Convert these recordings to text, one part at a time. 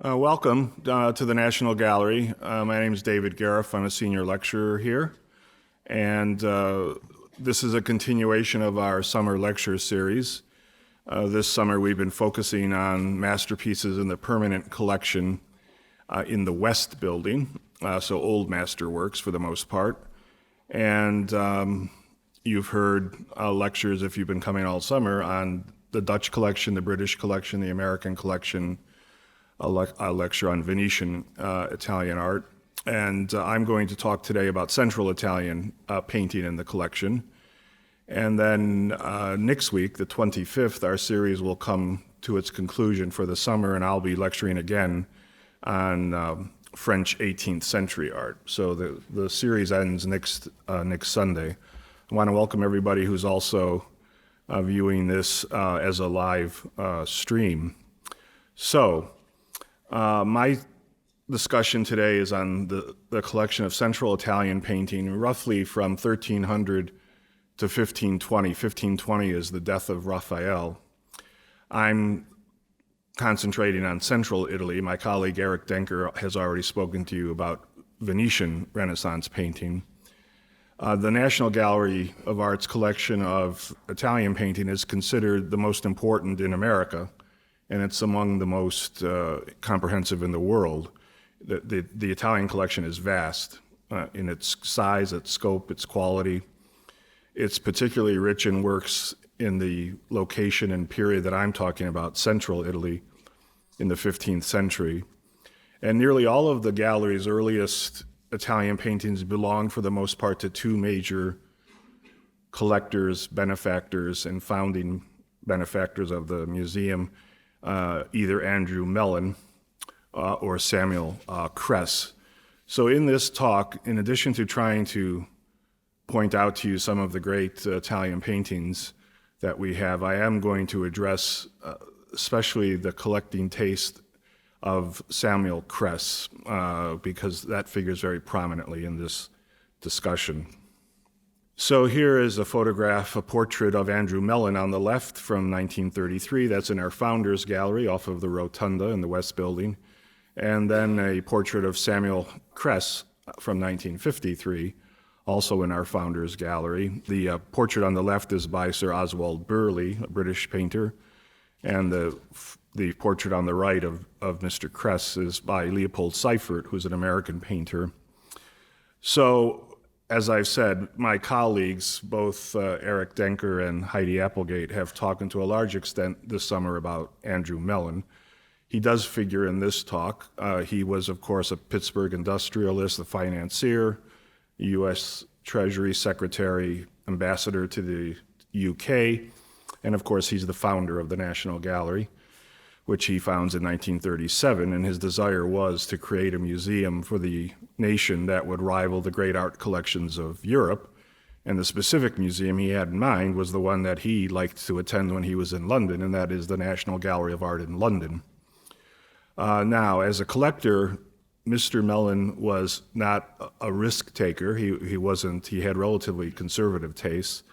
Welcome to the National Gallery. My name is David Gariff. I'm a senior lecturer here. And this is a continuation of our summer lecture series. This summer we've been focusing on masterpieces in the permanent collection in the West Building, so old masterworks for the most part. And you've heard lectures, if you've been coming all summer, on the Dutch collection, the British collection, the American collection, a lecture on Venetian Italian art. And I'm going to talk today about Central Italian painting in the collection. And then next week, the 25th, our series will come to its conclusion for the summer, and I'll be lecturing again on French 18th century art. So the series ends next Sunday. I want to welcome everybody who's also viewing this as a live stream. So, my discussion today is on the collection of Central Italian painting, roughly from 1300 to 1520. 1520 is the death of Raphael. I'm concentrating on Central Italy. My colleague Eric Denker has already spoken to you about Venetian Renaissance painting. The National Gallery of Art's collection of Italian painting is considered the most important in America, and it's among the most comprehensive in the world. The Italian collection is vast in its size, its scope, its quality. It's particularly rich in works in the location and period that I'm talking about, Central Italy, in the 15th century. And nearly all of the gallery's earliest Italian paintings belong, for the most part, to two major collectors, benefactors, and founding benefactors of the museum, either Andrew Mellon or Samuel Kress. So in this talk, in addition to trying to point out to you some of the great Italian paintings that we have, I am going to address especially the collecting taste of Samuel Kress, because that figures very prominently in this discussion. So here is a photograph, a portrait of Andrew Mellon on the left from 1933. That's in our Founders Gallery off of the Rotunda in the West Building. And then a portrait of Samuel Kress from 1953, also in our Founders Gallery. The portrait on the left is by Sir Oswald Burley, a British painter. And the portrait on the right of Mr. Kress is by Leopold Seifert, who's an American painter. So, as I've said, my colleagues, both Eric Denker and Heidi Applegate, have talked to a large extent this summer about Andrew Mellon. He does figure in this talk. He was, of course, a Pittsburgh industrialist, a financier, U.S. Treasury Secretary, ambassador to the UK, and of course he's the founder of the National Gallery, which he founds in 1937, and his desire was to create a museum for the nation that would rival the great art collections of Europe. And the specific museum he had in mind was the one that he liked to attend when he was in London, and that is the National Gallery of Art in London. Now, as a collector, Mr. Mellon was not a risk taker. He had relatively conservative tastes.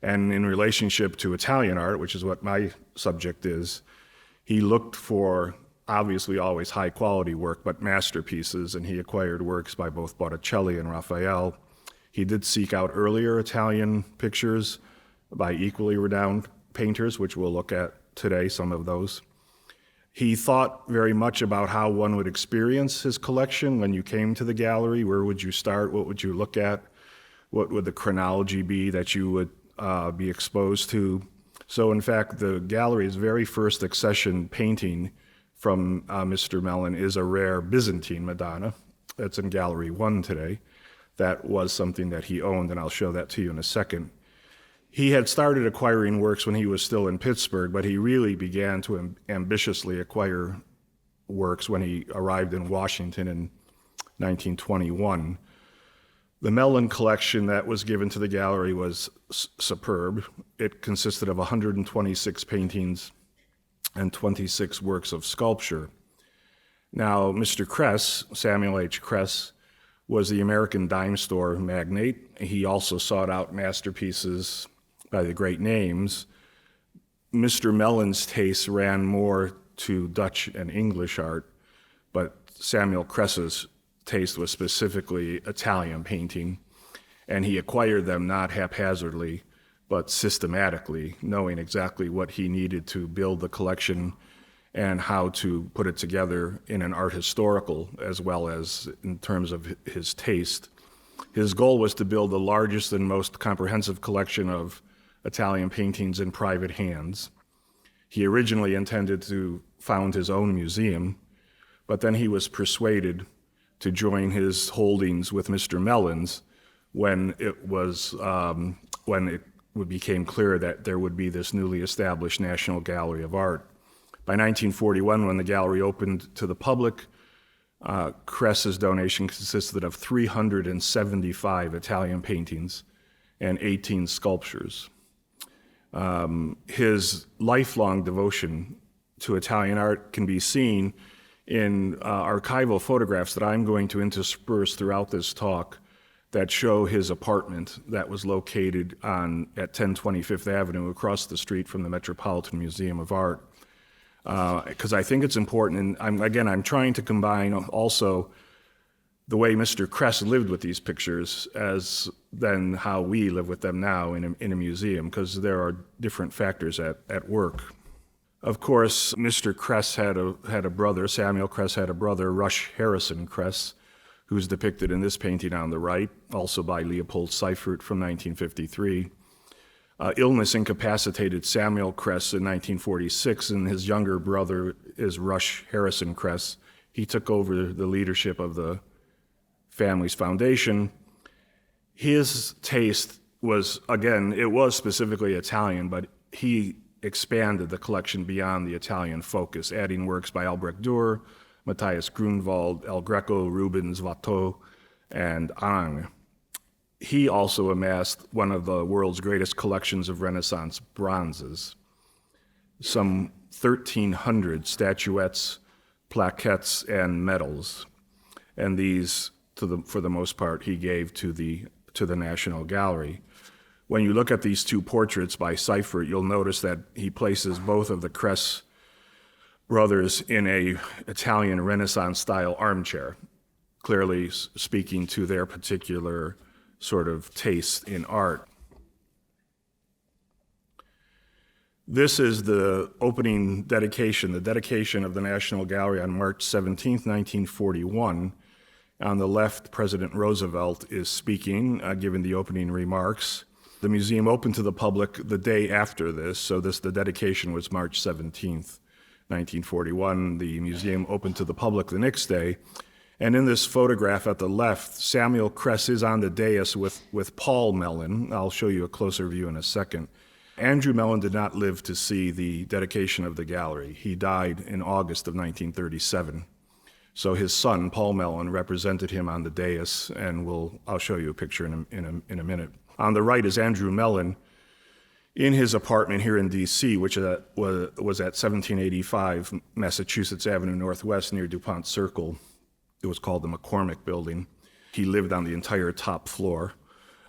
And in relationship to Italian art, which is what my subject is, he looked for, obviously always high quality work, but masterpieces, and he acquired works by both Botticelli and Raphael. He did seek out earlier Italian pictures by equally renowned painters, which we'll look at today, some of those. He thought very much about how one would experience his collection when you came to the gallery. Where would you start? What would you look at? What would the chronology be that you would be exposed to? So in fact, the gallery's very first accession painting from Mr. Mellon is a rare Byzantine Madonna. That's in Gallery 1 today. That was something that he owned, and I'll show that to you in a second. He had started acquiring works when he was still in Pittsburgh, but he really began to ambitiously acquire works when he arrived in Washington in 1921. The Mellon collection that was given to the gallery was superb. It consisted of 126 paintings and 26 works of sculpture. Now, Mr. Kress, Samuel H. Kress, was the American dime store magnate. He also sought out masterpieces by the great names. Mr. Mellon's taste ran more to Dutch and English art. but Samuel Cress's taste was specifically Italian painting, and he acquired them not haphazardly, but systematically, knowing exactly what he needed to build the collection and how to put it together in an art historical as well as in terms of his taste. His goal was to build the largest and most comprehensive collection of Italian paintings in private hands. He originally intended to found his own museum, but then he was persuaded to join his holdings with Mr. Mellon's when it became clear that there would be this newly established National Gallery of Art. By 1941, when the gallery opened to the public, Cress's donation consisted of 375 Italian paintings and 18 sculptures. His lifelong devotion to Italian art can be seen in archival photographs that I'm going to intersperse throughout this talk that show his apartment that was located at 1020 Fifth Avenue across the street from the Metropolitan Museum of Art. Because I think it's important, and I'm trying to combine also the way Mr. Cress lived with these pictures as then how we live with them now in a museum, because there are different factors at work. Of course, Mr. Cress had a brother, Samuel Cress had a brother, Rush Harrison Cress, who's depicted in this painting on the right, also by Leopold Seifert from 1953. Illness incapacitated Samuel Cress in 1946, and his younger brother is Rush Harrison Cress. He took over the leadership of the family's foundation. His taste was, again, it was specifically Italian, but he expanded the collection beyond the Italian focus, adding works by Albrecht Dürer, Matthias Grunwald, El Greco, Rubens, Watteau, and Ingres. He also amassed one of the world's greatest collections of Renaissance bronzes, some 1,300 statuettes, plaquettes, and medals. And these, for the most part, he gave to the National Gallery. When you look at these two portraits by Seifert, you'll notice that he places both of the Cress brothers in a Italian Renaissance-style armchair, clearly speaking to their particular sort of taste in art. This is the opening dedication, the dedication of the National Gallery on March 17, 1941. On the left, President Roosevelt is speaking, giving the opening remarks. The museum opened to the public the day after this, so the dedication was March 17th, 1941. The museum opened to the public the next day. And in this photograph at the left, Samuel Cress is on the dais with Paul Mellon. I'll show you a closer view in a second. Andrew Mellon did not live to see the dedication of the gallery. He died in August of 1937. So his son, Paul Mellon, represented him on the dais, and I'll show you a picture in a minute. On the right is Andrew Mellon in his apartment here in D.C., which was at 1785 Massachusetts Avenue Northwest near DuPont Circle. It was called the McCormick Building. He lived on the entire top floor.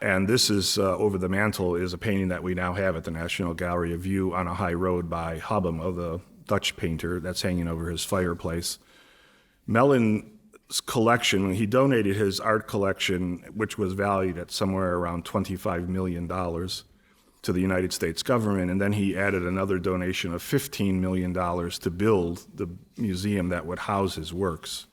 And this is, over the mantle, is a painting that we now have at the National Gallery, A View on a High Road by Hobbema, the Dutch painter, that's hanging over his fireplace. Mellon's collection, he donated his art collection, which was valued at somewhere around $25 million, to the United States government, and then he added another donation of $15 million to build the museum that would house his works.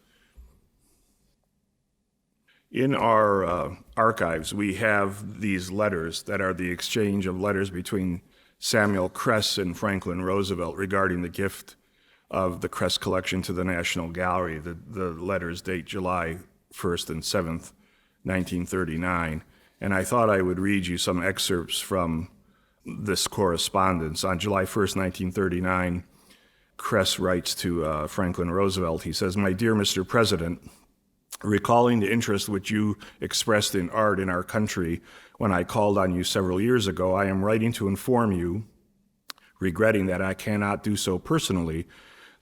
In our archives, we have these letters that are the exchange of letters between Samuel Cress and Franklin Roosevelt regarding the gift of the Cress collection to the National Gallery. The letters date July 1st and 7th, 1939. And I thought I would read you some excerpts from this correspondence. On July 1st, 1939, Cress writes to Franklin Roosevelt. He says, "My dear Mr. President, recalling the interest which you expressed in art in our country when I called on you several years ago, I am writing to inform you, regretting that I cannot do so personally,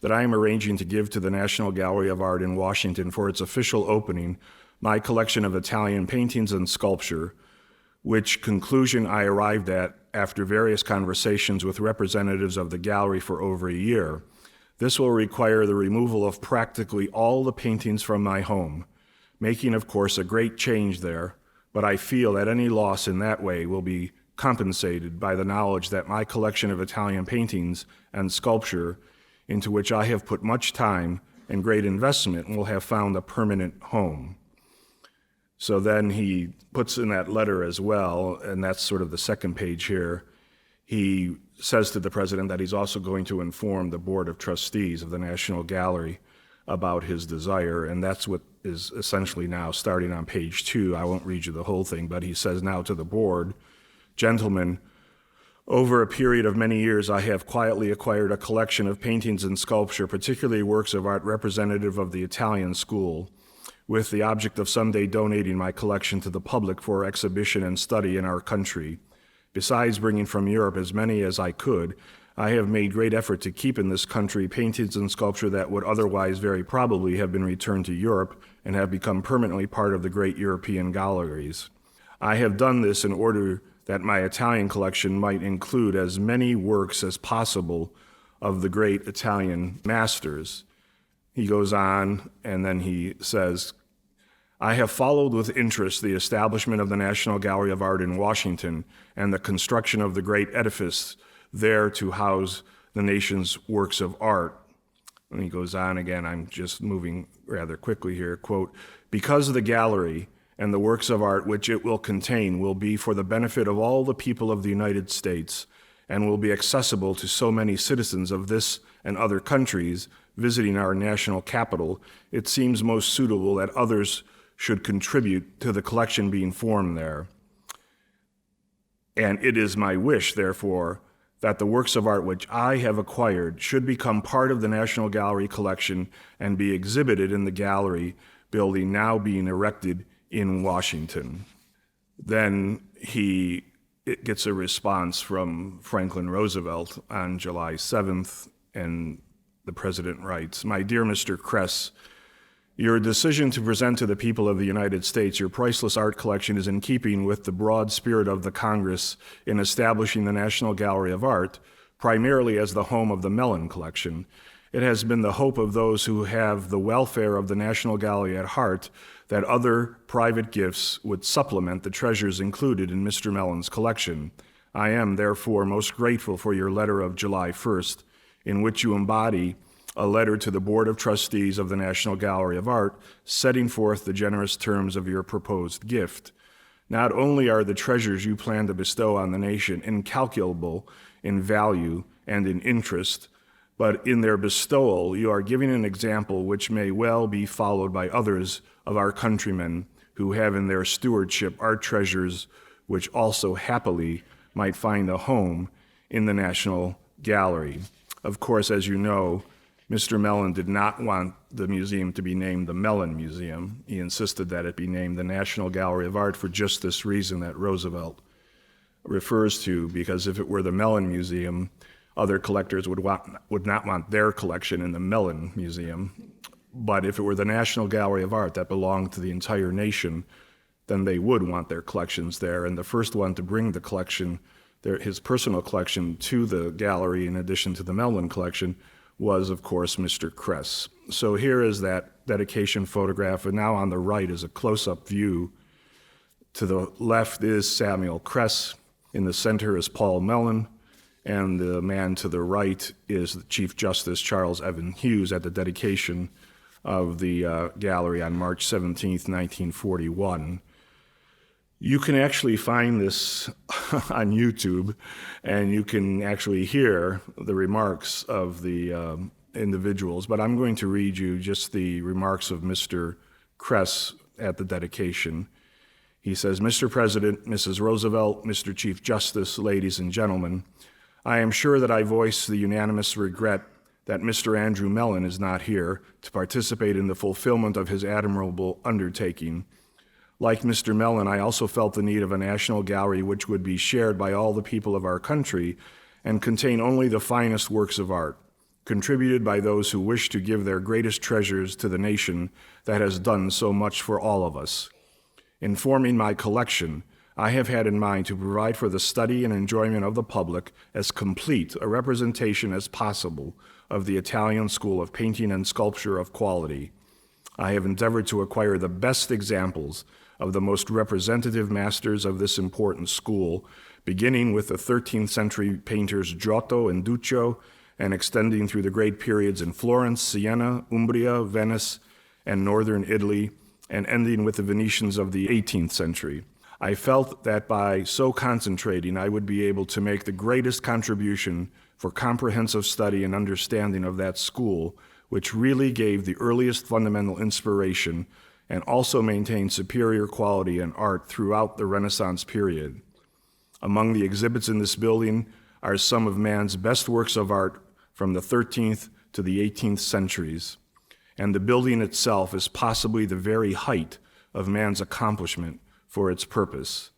that I am arranging to give to the National Gallery of Art in Washington for its official opening my collection of Italian paintings and sculpture, which conclusion I arrived at after various conversations with representatives of the gallery for over a year. This will require the removal of practically all the paintings from my home, making, of course, a great change there, but I feel that any loss in that way will be compensated by the knowledge that my collection of Italian paintings and sculpture, into which I have put much time and great investment, will have found a permanent home. So then he puts in that letter as well, and that's sort of the second page here. He says to the president that he's also going to inform the Board of Trustees of the National Gallery about his desire, and that's what is essentially now starting on page 2. I won't read you the whole thing, but he says now to the board, "Gentlemen, over a period of many years, I have quietly acquired a collection of paintings and sculpture, particularly works of art representative of the Italian school, with the object of someday donating my collection to the public for exhibition and study in our country. Besides bringing from Europe as many as I could, I have made great effort to keep in this country paintings and sculpture that would otherwise very probably have been returned to Europe and have become permanently part of the great European galleries. I have done this in order that my Italian collection might include as many works as possible of the great Italian masters." He goes on, and then he says, "I have followed with interest the establishment of the National Gallery of Art in Washington and the construction of the great edifice there to house the nation's works of art." And he goes on again, I'm just moving rather quickly here, quote, "Because the gallery and the works of art which it will contain will be for the benefit of all the people of the United States and will be accessible to so many citizens of this and other countries visiting our national capital, it seems most suitable that others should contribute to the collection being formed there. And it is my wish, therefore, that the works of art which I have acquired should become part of the National Gallery collection and be exhibited in the gallery building now being erected in Washington." Then it gets a response from Franklin Roosevelt on July 7th, and the president writes, "My dear Mr. Kress, your decision to present to the people of the United States your priceless art collection is in keeping with the broad spirit of the Congress in establishing the National Gallery of Art, primarily as the home of the Mellon collection. It has been the hope of those who have the welfare of the National Gallery at heart that other private gifts would supplement the treasures included in Mr. Mellon's collection. I am, therefore, most grateful for your letter of July 1st, in which you embody a letter to the Board of Trustees of the National Gallery of Art, setting forth the generous terms of your proposed gift. Not only are the treasures you plan to bestow on the nation incalculable in value and in interest, but in their bestowal you are giving an example which may well be followed by others of our countrymen who have in their stewardship art treasures which also happily might find a home in the National Gallery." Of course, as you know, Mr. Mellon did not want the museum to be named the Mellon Museum. He insisted that it be named the National Gallery of Art for just this reason that Roosevelt refers to, because if it were the Mellon Museum, other collectors would not want their collection in the Mellon Museum. But if it were the National Gallery of Art that belonged to the entire nation, then they would want their collections there. And the first one to bring the collection, his personal collection, to the gallery in addition to the Mellon collection was, of course, Mr. Kress. So here is that dedication photograph, and now on the right is a close-up view. To the left is Samuel Kress. In the center is Paul Mellon. And the man to the right is the Chief Justice Charles Evan Hughes at the dedication of the gallery on March 17th, 1941. You can actually find this on YouTube, and you can actually hear the remarks of the individuals, but I'm going to read you just the remarks of Mr. Kress at the dedication. He says, "Mr. President, Mrs. Roosevelt, Mr. Chief Justice, ladies and gentlemen, I am sure that I voice the unanimous regret that Mr. Andrew Mellon is not here to participate in the fulfillment of his admirable undertaking. Like Mr. Mellon, I also felt the need of a national gallery which would be shared by all the people of our country and contain only the finest works of art, contributed by those who wish to give their greatest treasures to the nation that has done so much for all of us. In forming my collection, I have had in mind to provide for the study and enjoyment of the public as complete a representation as possible of the Italian school of painting and sculpture of quality. I have endeavored to acquire the best examples of the most representative masters of this important school, beginning with the 13th century painters Giotto and Duccio, and extending through the great periods in Florence, Siena, Umbria, Venice, and northern Italy, and ending with the Venetians of the 18th century. I felt that by so concentrating, I would be able to make the greatest contribution for comprehensive study and understanding of that school, which really gave the earliest fundamental inspiration and also maintained superior quality in art throughout the Renaissance period. Among the exhibits in this building are some of man's best works of art from the 13th to the 18th centuries, and the building itself is possibly the very height of man's accomplishment for its purpose.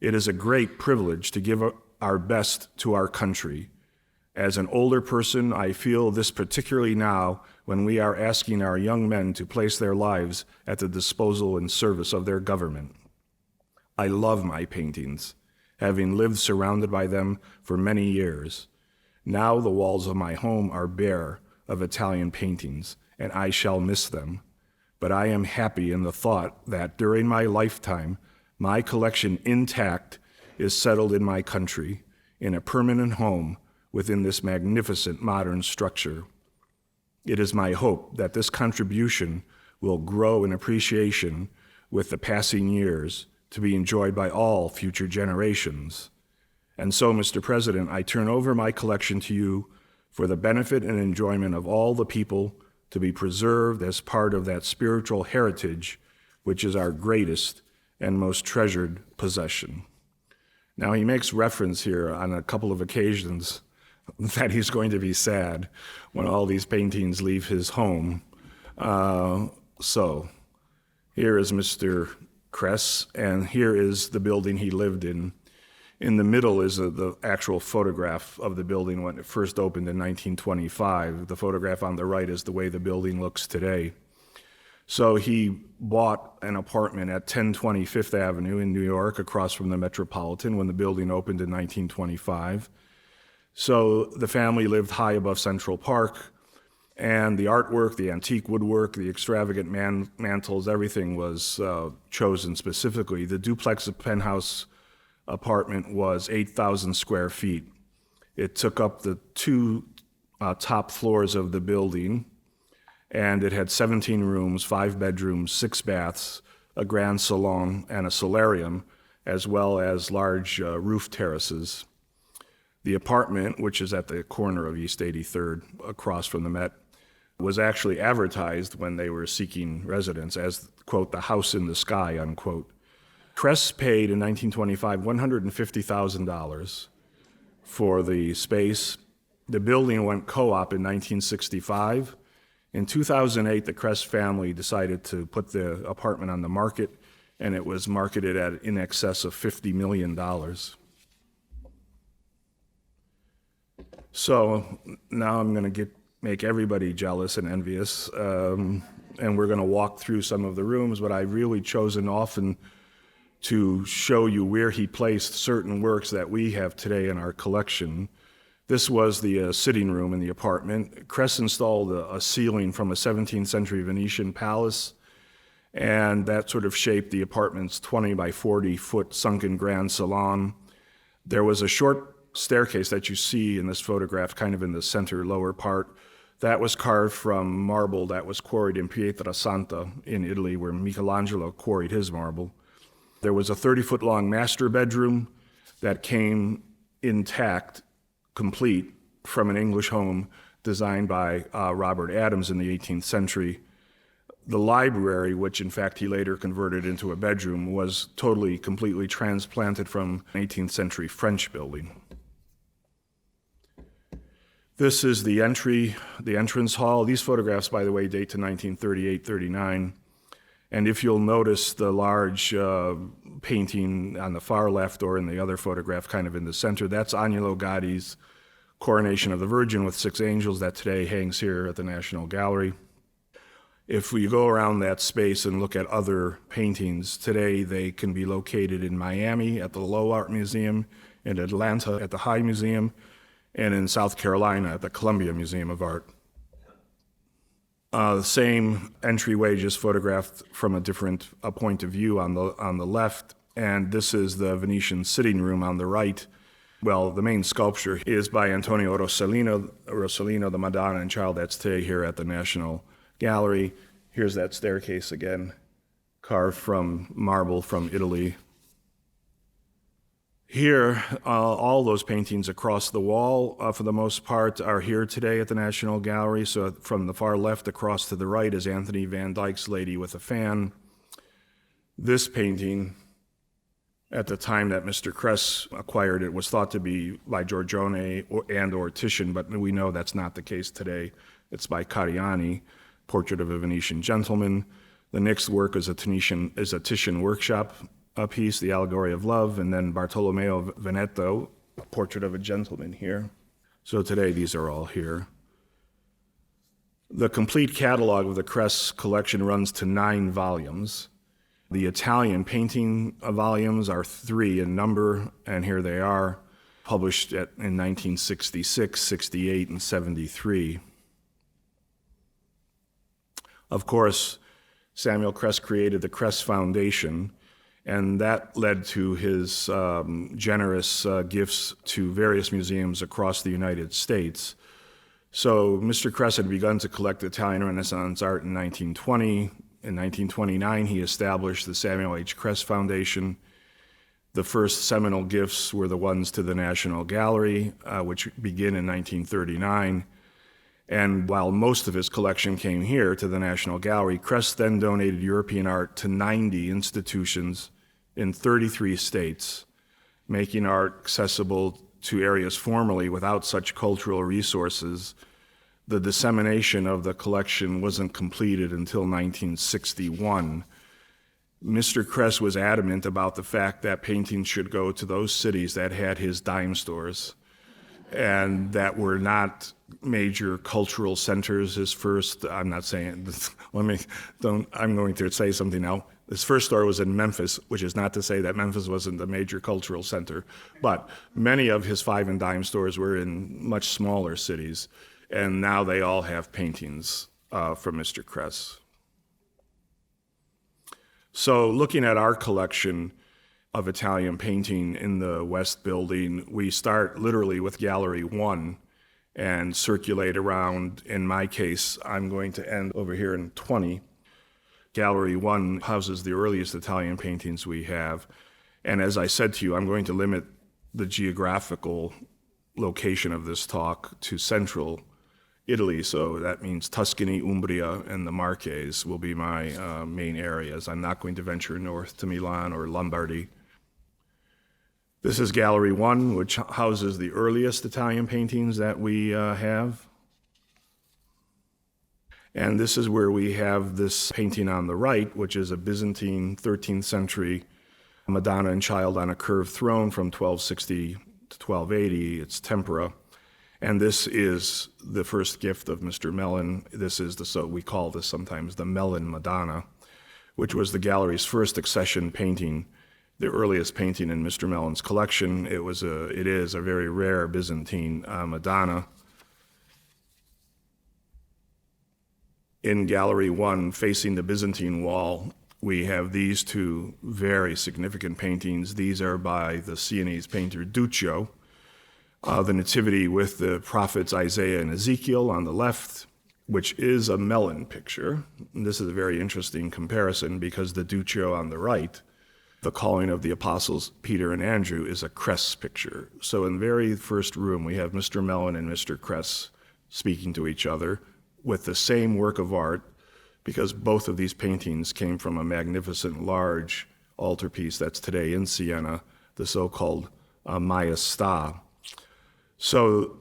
It is a great privilege to give our best to our country. As an older person, I feel this particularly now when we are asking our young men to place their lives at the disposal and service of their government. I love my paintings, having lived surrounded by them for many years. Now the walls of my home are bare of Italian paintings, and I shall miss them. But I am happy in the thought that during my lifetime, my collection intact is settled in my country, in a permanent home within this magnificent modern structure. It is my hope that this contribution will grow in appreciation with the passing years to be enjoyed by all future generations. And so, Mr. President, I turn over my collection to you for the benefit and enjoyment of all the people, to be preserved as part of that spiritual heritage which is our greatest and most treasured possession. Now, he makes reference here on a couple of occasions that he's going to be sad when all these paintings leave his home. So here is Mr. Kress, and here is the building he lived in. In the middle is the actual photograph of the building when it first opened in 1925. The photograph on the right is the way the building looks today. So he bought an apartment at 1020 Fifth Avenue in New York, across from the Metropolitan, when the building opened in 1925. So the family lived high above Central Park, and the artwork, the antique woodwork, the extravagant mantels, everything was chosen specifically. The duplex penthouse apartment was 8,000 square feet. It took up the two top floors of the building, and it had 17 rooms, 5 bedrooms, 6 baths, a grand salon, and a solarium, as well as large roof terraces. The apartment, which is at the corner of East 83rd, across from the Met, was actually advertised when they were seeking residents as, quote, the house in the sky, unquote. Kress paid in 1925 $150,000 for the space. The building went co-op in 1965. In 2008, the Kress family decided to put the apartment on the market, and it was marketed at in excess of $50 million. So now I'm going to make everybody jealous and envious, and we're going to walk through some of the rooms, but I've really chosen often to show you where he placed certain works that we have today in our collection. This was the sitting room in the apartment. Kress installed a ceiling from a 17th century Venetian palace, and that sort of shaped the apartment's 20 by 40 foot sunken grand salon. There was a short staircase that you see in this photograph, kind of in the center lower part. That was carved from marble that was quarried in Pietrasanta in Italy, where Michelangelo quarried his marble. There was a 30-foot long master bedroom that came intact, complete, from an English home designed by Robert Adams in the 18th century. The library, which in fact he later converted into a bedroom, was totally, completely transplanted from an 18th century French building. This is the entrance hall. These photographs, by the way, date to 1938-39. And if you'll notice the large painting on the far left, or in the other photograph kind of in the center, that's Agnolo Gaddi's Coronation of the Virgin with 6 angels that today hangs here at the National Gallery. If we go around that space and look at other paintings, today they can be located in Miami at the Low Art Museum, in Atlanta at the High Museum, and in South Carolina at the Columbia Museum of Art. The same entryway, just photographed from a different point of view on the left, and this is the Venetian sitting room on the right. Well, the main sculpture is by Antonio Rossellino, the Madonna and Child that's today here at the National Gallery. Here's that staircase again, carved from marble from Italy. Here, all those paintings across the wall, for the most part, are here today at the National Gallery. So from the far left across to the right is Anthony van Dyck's Lady with a Fan. This painting, at the time that Mr. Kress acquired it, was thought to be by Giorgione or Titian, but we know that's not the case today. It's by Cariani, Portrait of a Venetian Gentleman. The next work is a Titian workshop piece, The Allegory of Love, and then Bartolomeo Veneto, Portrait of a Gentleman here. So today these are all here. The complete catalog of the Kress collection runs to 9 volumes. The Italian painting volumes are 3 in number, and here they are, published in 1966, 68, and 73. Of course, Samuel Kress created the Kress Foundation, and that led to his generous gifts to various museums across the United States. So Mr. Kress had begun to collect Italian Renaissance art in 1920. In 1929, he established the Samuel H. Kress Foundation. The first seminal gifts were the ones to the National Gallery, which begin in 1939. And while most of his collection came here to the National Gallery, Kress then donated European art to 90 institutions in 33 states, making art accessible to areas formerly without such cultural resources. The dissemination of the collection wasn't completed until 1961. Mr. Kress was adamant about the fact that paintings should go to those cities that had his dime stores and that were not major cultural centers. His first, I'm not saying, I'm going to say something now. His first store was in Memphis, which is not to say that Memphis wasn't a major cultural center, but many of his 5 and dime stores were in much smaller cities, and now they all have paintings from Mr. Kress. So looking at our collection of Italian painting in the West Building, we start literally with Gallery 1 and circulate around. In my case, I'm going to end over here in 20. Gallery 1 houses the earliest Italian paintings we have. And as I said to you, I'm going to limit the geographical location of this talk to central Italy. So that means Tuscany, Umbria, and the Marches will be my main areas. I'm not going to venture north to Milan or Lombardy. This is Gallery 1, which houses the earliest Italian paintings that we have. And this is where we have this painting on the right, which is a Byzantine 13th century Madonna and Child on a curved throne from 1260 to 1280. It's tempera. And this is the first gift of Mr. Mellon. This is so we call this sometimes the Mellon Madonna, which was the gallery's first accession painting, the earliest painting in Mr. Mellon's collection. It is a very rare Byzantine Madonna. In Gallery 1, facing the Byzantine wall, we have these 2 very significant paintings. These are by the Sienese painter Duccio. The Nativity with the prophets Isaiah and Ezekiel on the left, which is a Mellon picture. And this is a very interesting comparison because the Duccio on the right, the calling of the apostles Peter and Andrew, is a Kress picture. So in the very first room, we have Mr. Mellon and Mr. Kress speaking to each other with the same work of art, because both of these paintings came from a magnificent large altarpiece that's today in Siena, the so-called Maestà. So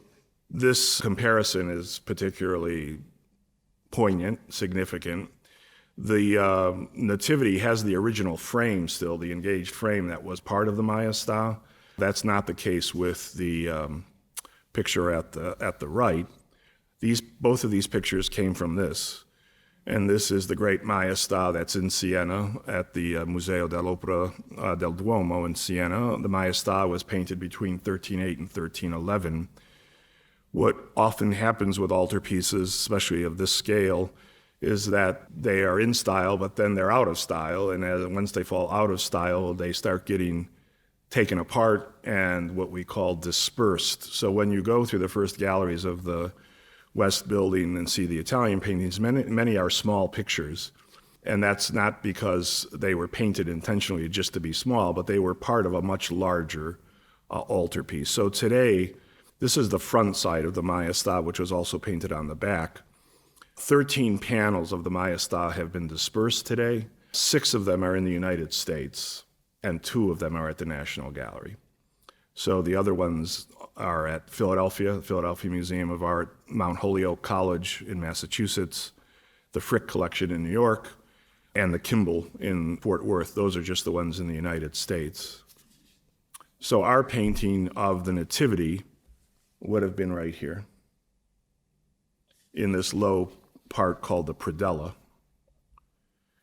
this comparison is particularly poignant, significant. The Nativity has the original frame still, the engaged frame that was part of the Maestà. That's not the case with the picture at the right. Both of these pictures came from this. And this is the great Maestà that's in Siena at the Museo dell'Opera del Duomo in Siena. The Maestà was painted between 1308 and 1311. What often happens with altarpieces, especially of this scale, is that they are in style, but then they're out of style. And once they fall out of style, they start getting taken apart and what we call dispersed. So when you go through the first galleries of the West Building and see the Italian paintings, many are small pictures. And that's not because they were painted intentionally just to be small, but they were part of a much larger altarpiece. So today, this is the front side of the Maestà, which was also painted on the back. 13 panels of the Maestà have been dispersed today. 6 of them are in the United States, and 2 of them are at the National Gallery. So the other ones are at Philadelphia, the Philadelphia Museum of Art, Mount Holyoke College in Massachusetts, the Frick Collection in New York, and the Kimball in Fort Worth. Those are just the ones in the United States. So our painting of the Nativity would have been right here in this low part called the predella.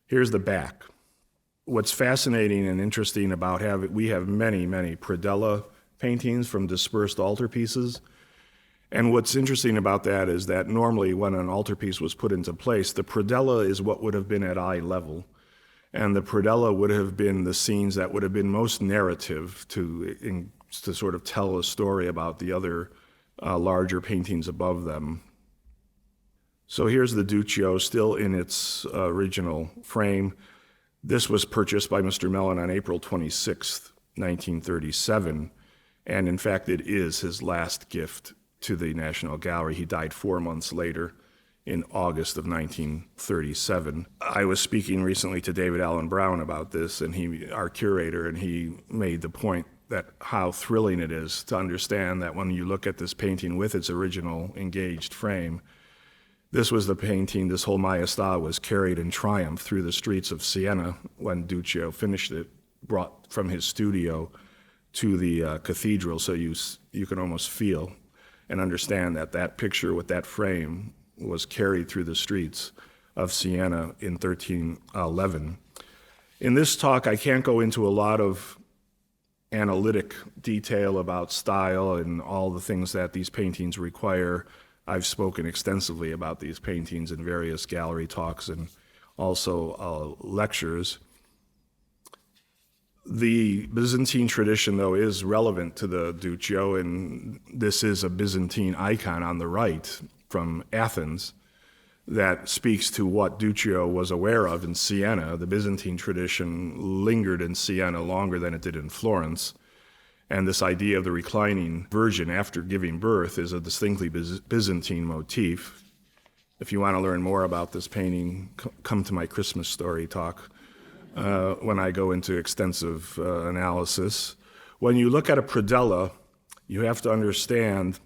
Here's the back. What's fascinating and interesting about we have many predella paintings from dispersed altarpieces. And what's interesting about that is that normally when an altarpiece was put into place, the predella is what would have been at eye level. And the predella would have been the scenes that would have been most narrative to sort of tell a story about the other larger paintings above them. So here's the Duccio still in its original frame. This was purchased by Mr. Mellon on April 26th, 1937. And in fact, it is his last gift to the National Gallery. He died 4 months later in August of 1937. I was speaking recently to David Allen Brown about this, and our curator, and he made the point that how thrilling it is to understand that when you look at this painting with its original engaged frame, this was the painting, this whole Maestà was carried in triumph through the streets of Siena when Duccio finished it, brought from his studio to the cathedral, so you can almost feel and understand that that picture with that frame was carried through the streets of Siena in 1311. In this talk, I can't go into a lot of analytic detail about style and all the things that these paintings require. I've spoken extensively about these paintings in various gallery talks and also lectures. The Byzantine tradition, though, is relevant to the Duccio, and this is a Byzantine icon on the right from Athens that speaks to what Duccio was aware of in Siena. The Byzantine tradition lingered in Siena longer than it did in Florence. And this idea of the reclining Virgin after giving birth is a distinctly Byzantine motif. If you want to learn more about this painting, come to my Christmas story talk when I go into extensive analysis. When you look at a predella, you have to understand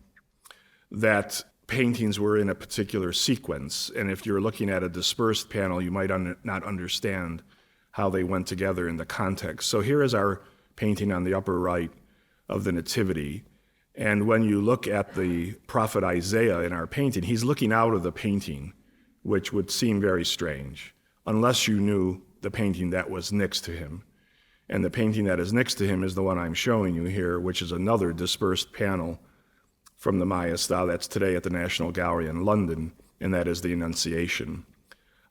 that paintings were in a particular sequence. And if you're looking at a dispersed panel, you might not understand how they went together in the context. So here is our painting on the upper right of the Nativity. And when you look at the prophet Isaiah in our painting, he's looking out of the painting, which would seem very strange, unless you knew the painting that was next to him. And the painting that is next to him is the one I'm showing you here, which is another dispersed panel from the Maestà that's today at the National Gallery in London, and that is the Annunciation.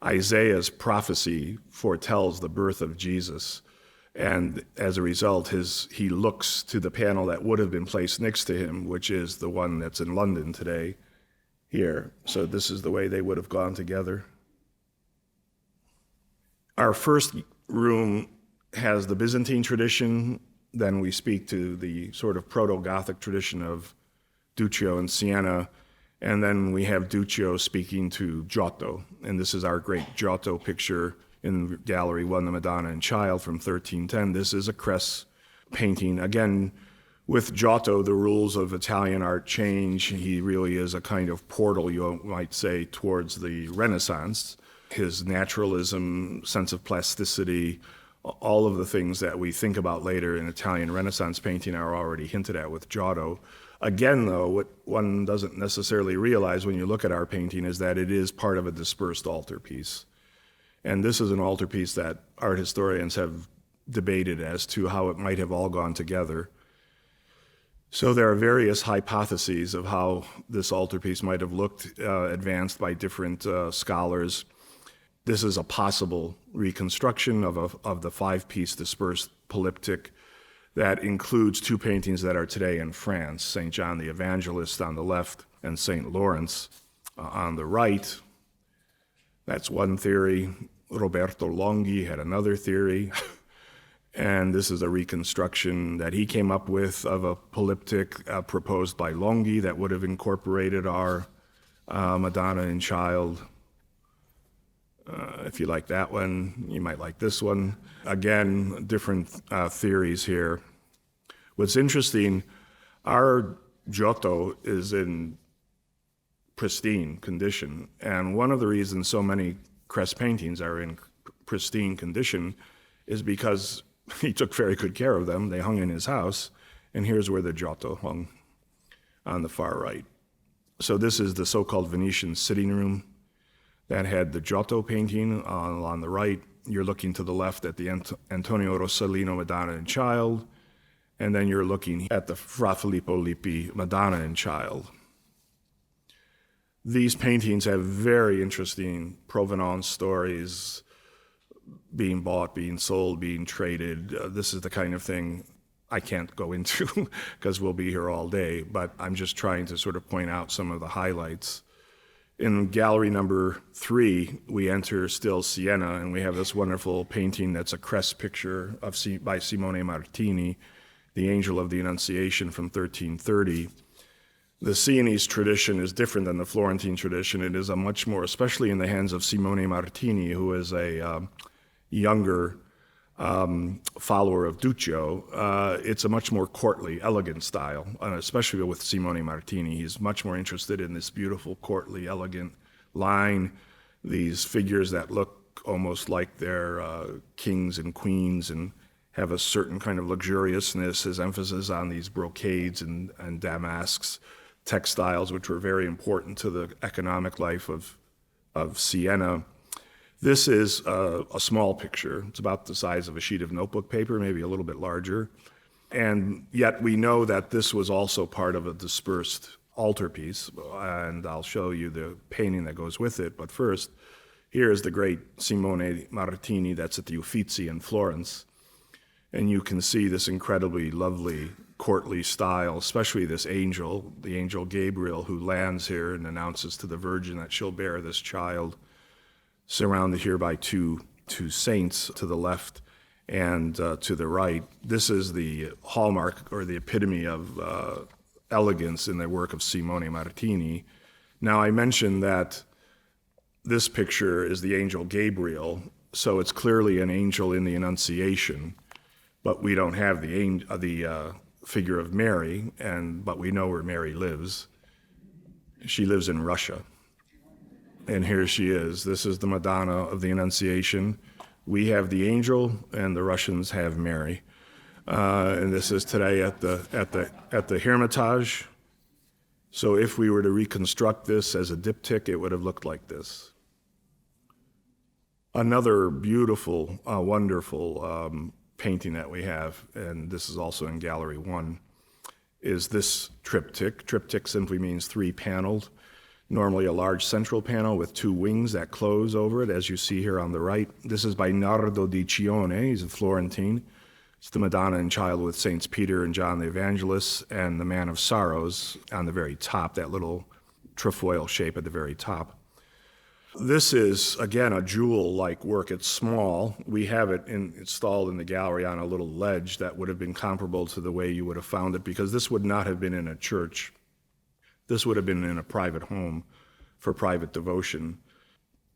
Isaiah's prophecy foretells the birth of Jesus. And as a result, he looks to the panel that would have been placed next to him, which is the one that's in London today, here. So this is the way they would have gone together. Our first room has the Byzantine tradition. Then we speak to the sort of proto-Gothic tradition of Duccio and Siena. And then we have Duccio speaking to Giotto. And this is our great Giotto picture in Gallery 1, the Madonna and Child from 1310. This is a Cress painting. Again, with Giotto, the rules of Italian art change. He really is a kind of portal, you might say, towards the Renaissance. His naturalism, sense of plasticity, all of the things that we think about later in Italian Renaissance painting are already hinted at with Giotto. Again, though, what one doesn't necessarily realize when you look at our painting is that it is part of a dispersed altarpiece. And this is an altarpiece that art historians have debated as to how it might have all gone together. So there are various hypotheses of how this altarpiece might have looked, advanced by different scholars. This is a possible reconstruction of the five-piece dispersed polyptych that includes two paintings that are today in France, St. John the Evangelist on the left and St. Lawrence on the right. That's one theory. Roberto Longhi had another theory. And this is a reconstruction that he came up with of a polyptych proposed by Longhi that would have incorporated our Madonna and Child. If you like that one, you might like this one. Again, different theories here. What's interesting, our Giotto is in pristine condition. And one of the reasons so many Kress paintings are in pristine condition is because he took very good care of them. They hung in his house. And here's where the Giotto hung on the far right. So this is the so-called Venetian sitting room that had the Giotto painting on the right. You're looking to the left at the Antonio Rossellino Madonna and Child, and then you're looking at the Fra Filippo Lippi Madonna and Child. These paintings have very interesting provenance stories, being bought, being sold, being traded. This is the kind of thing I can't go into because we'll be here all day, but I'm just trying to sort of point out some of the highlights. In gallery number 3, we enter still Siena, and we have this wonderful painting that's a Kress picture by Simone Martini, the Angel of the Annunciation from 1330. The Sienese tradition is different than the Florentine tradition. It is a much more, especially in the hands of Simone Martini, who is a younger follower of Duccio. It's a much more courtly, elegant style, especially with Simone Martini. He's much more interested in this beautiful, courtly, elegant line, these figures that look almost like they're kings and queens and have a certain kind of luxuriousness, his emphasis on these brocades and damasks, textiles, which were very important to the economic life of Siena. This is a small picture. It's about the size of a sheet of notebook paper, maybe a little bit larger. And yet we know that this was also part of a dispersed altarpiece, and I'll show you the painting that goes with it. But first, here is the great Simone Martini that's at the Uffizi in Florence. And you can see this incredibly lovely courtly style, especially this angel, the angel Gabriel, who lands here and announces to the Virgin that she'll bear this child, surrounded here by two saints to the left and to the right. This is the hallmark or the epitome of elegance in the work of Simone Martini. Now, I mentioned that this picture is the angel Gabriel, so it's clearly an angel in the Annunciation, but we don't have the figure of Mary, but we know where Mary lives. She lives in Russia. And here she is. This is the Madonna of the Annunciation. We have the angel, and the Russians have Mary. And this is today at the Hermitage. So if we were to reconstruct this as a diptych, it would have looked like this. Another beautiful, wonderful painting that we have, and this is also in Gallery 1, is this triptych. Triptych simply means three-paneled. Normally a large central panel with two wings that close over it, as you see here on the right. This is by Nardo di Cione. He's a Florentine. It's the Madonna and Child with Saints Peter and John the Evangelist and the Man of Sorrows on the very top, that little trefoil shape at the very top. This is, again, a jewel-like work. It's small. We have it installed in the gallery on a little ledge that would have been comparable to the way you would have found it, because this would not have been in a church. This would have been in a private home for private devotion.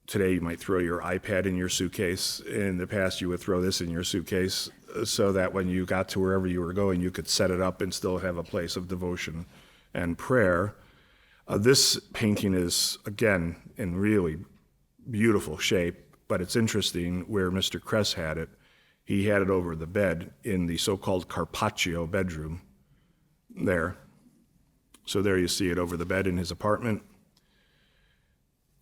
Today you might throw your iPad in your suitcase. In the past you would throw this in your suitcase so that when you got to wherever you were going, you could set it up and still have a place of devotion and prayer. This painting is, again, in really beautiful shape, but it's interesting where Mr. Kress had it. He had it over the bed in the so-called Carpaccio bedroom there. So there you see it over the bed in his apartment.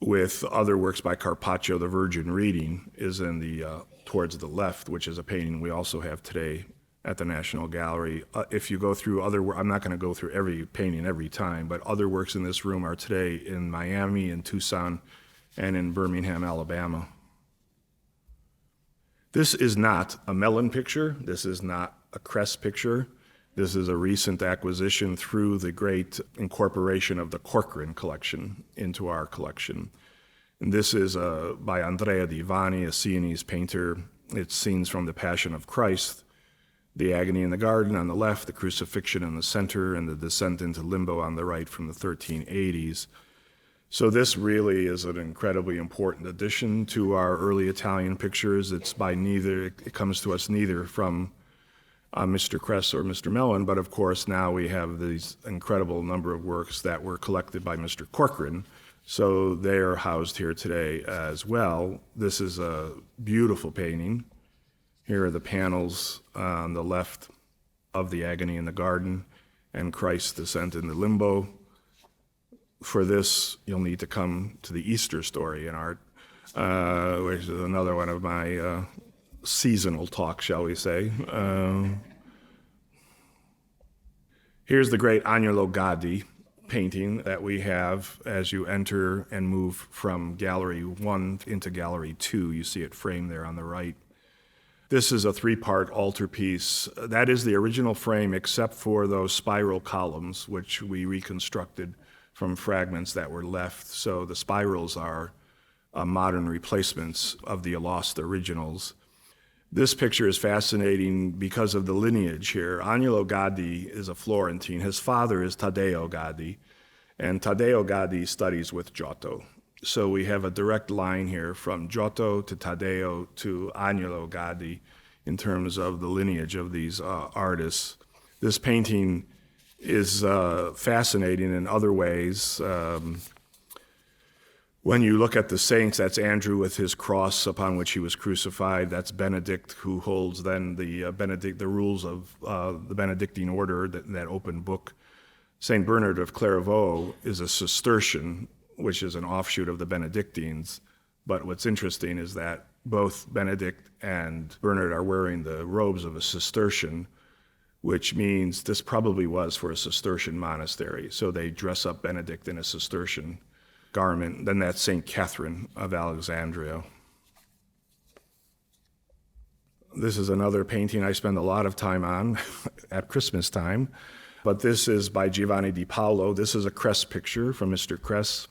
With other works by Carpaccio, The Virgin Reading is in the towards the left, which is a painting we also have today at the National Gallery. If you go through I'm not going to go through every painting every time, but other works in this room are today in Miami, in Tucson, and in Birmingham, Alabama. This is not a Mellon picture. This is not a Kress picture. This is a recent acquisition through the great incorporation of the Corcoran collection into our collection. And this is by Andrea Di Vanni, a Sienese painter. It's scenes from the Passion of Christ, the Agony in the Garden on the left, the Crucifixion in the center, and the Descent into Limbo on the right from the 1380s. So this really is an incredibly important addition to our early Italian pictures. It comes to us neither from Mr. Kress or Mr. Mellon, but of course now we have these incredible number of works that were collected by Mr. Corcoran, so they are housed here today as well. This is a beautiful painting. Here are the panels on the left of the Agony in the Garden and Christ's Descent into Limbo. For this, you'll need to come to the Easter story in art, which is another one of my seasonal talk, shall we say. Here's the great Agnolo Gaddi painting that we have as you enter and move from Gallery 1 into Gallery 2. You see it framed there on the right. This is a 3-part altarpiece. That is the original frame except for those spiral columns, which we reconstructed from fragments that were left. So the spirals are modern replacements of the lost originals. This picture is fascinating because of the lineage here. Agnolo Gaddi is a Florentine. His father is Taddeo Gaddi, and Taddeo Gaddi studies with Giotto. So we have a direct line here from Giotto to Taddeo to Agnolo Gaddi in terms of the lineage of these artists. This painting is fascinating in other ways. When you look at the saints, that's Andrew with his cross upon which he was crucified. That's Benedict, who holds then the rules of the Benedictine order, that open book. Saint Bernard of Clairvaux is a Cistercian, which is an offshoot of the Benedictines. But what's interesting is that both Benedict and Bernard are wearing the robes of a Cistercian, which means this probably was for a Cistercian monastery. So they dress up Benedict in a Cistercian garment. Then that's St. Catherine of Alexandria. This is another painting I spend a lot of time on at Christmas time, but this is by Giovanni di Paolo. This is a Kress picture from Mr. Kress,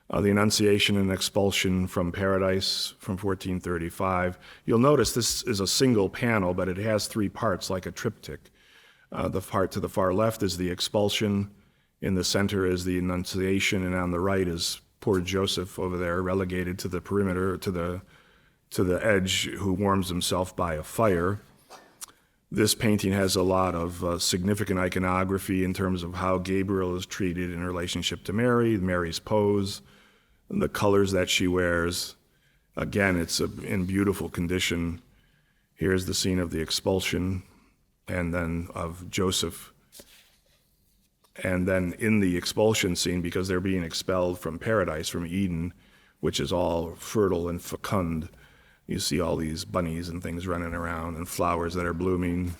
the Annunciation and Expulsion from Paradise from 1435. You'll notice this is a single panel, but it has 3 parts like a triptych. The part to the far left is the Expulsion. In the center is the Annunciation, and on the right is poor Joseph over there, relegated to the perimeter, to the edge, who warms himself by a fire. This painting has a lot of significant iconography in terms of how Gabriel is treated in relationship to Mary, Mary's pose, and the colors that she wears. Again, it's in beautiful condition. Here's the scene of the Expulsion, and then of Joseph. And then in the expulsion scene, because they're being expelled from paradise, from Eden, which is all fertile and fecund, you see all these bunnies and things running around and flowers that are blooming.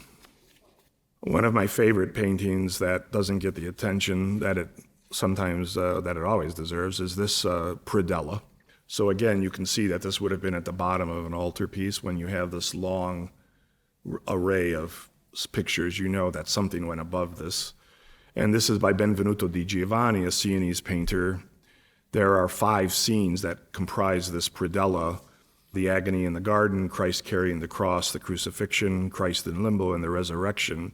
One of my favorite paintings that doesn't get the attention that it always deserves is this predella. So again, you can see that this would have been at the bottom of an altarpiece. When you have this long array of pictures, you know that something went above this. And this is by Benvenuto di Giovanni, a Sienese painter. There are 5 scenes that comprise this predella: the Agony in the Garden, Christ carrying the cross, the Crucifixion, Christ in Limbo, and the Resurrection.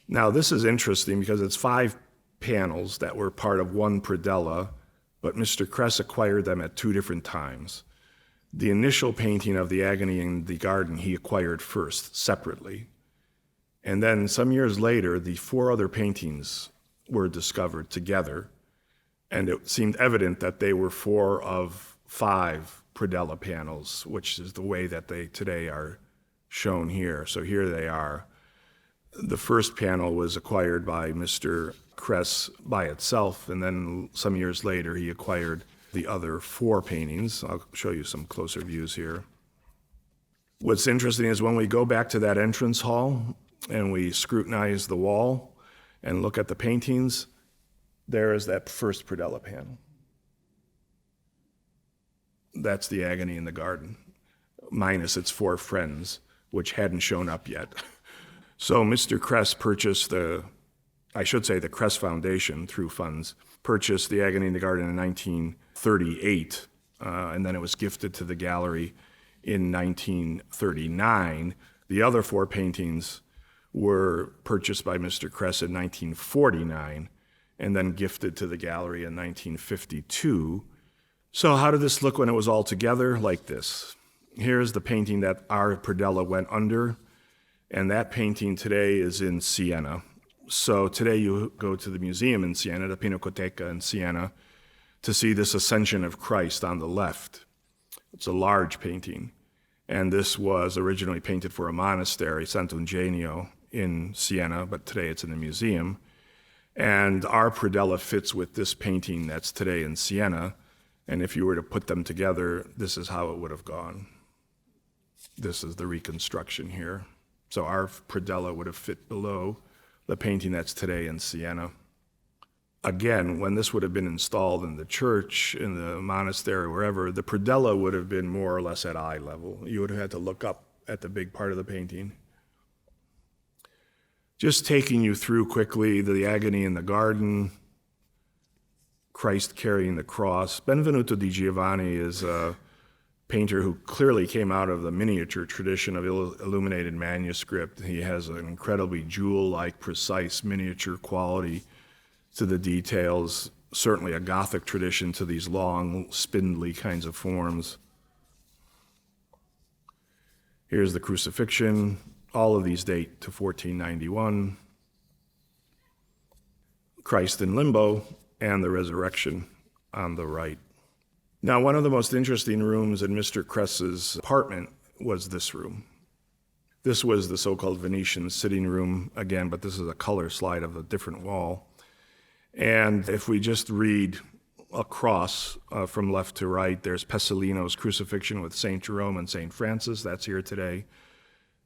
Now, this is interesting because it's 5 panels that were part of one predella, but Mr. Kress acquired them at 2 different times. The initial painting of the Agony in the Garden he acquired first, separately. And then some years later, the 4 other paintings were discovered together, and it seemed evident that they were 4 of 5 predella panels, which is the way that they today are shown here. So here they are. The first panel was acquired by Mr. Kress by itself, and then some years later he acquired the other 4 paintings. I'll show you some closer views here. What's interesting is when we go back to that entrance hall and we scrutinize the wall and look at the paintings, there is that first predella panel. That's the Agony in the Garden, minus its 4 friends, which hadn't shown up yet. So Mr. Kress purchased the Kress Foundation, through funds, purchased the Agony in the Garden in 1938, and then it was gifted to the gallery in 1939. The other 4 paintings were purchased by Mr. Kress in 1949, and then gifted to the gallery in 1952. So how did this look when it was all together? Like this. Here's the painting that our predella went under, and that painting today is in Siena. So today you go to the museum in Siena, the Pinacoteca in Siena, to see this Ascension of Christ on the left. It's a large painting, and this was originally painted for a monastery, Sant'Eugenio, in Siena, but today it's in the museum. And our predella fits with this painting that's today in Siena, and if you were to put them together, this is how it would have gone. This is the reconstruction here. So our predella would have fit below the painting that's today in Siena. Again, when this would have been installed in the church, in the monastery, wherever, the predella would have been more or less at eye level. You would have had to look up at the big part of the painting. Just taking you through quickly the Agony in the Garden, Christ carrying the cross. Benvenuto di Giovanni is a painter who clearly came out of the miniature tradition of illuminated manuscript. He has an incredibly jewel-like, precise miniature quality to the details, certainly a Gothic tradition to these long, spindly kinds of forms. Here's the crucifixion. All of these date to 1491. Christ in limbo and the resurrection on the right. Now, one of the most interesting rooms in Mr. Kress's apartment was this room. This was the so-called Venetian sitting room, again, but this is a color slide of a different wall. And if we just read across from left to right, there's Pesolino's crucifixion with St. Jerome and St. Francis. That's here today.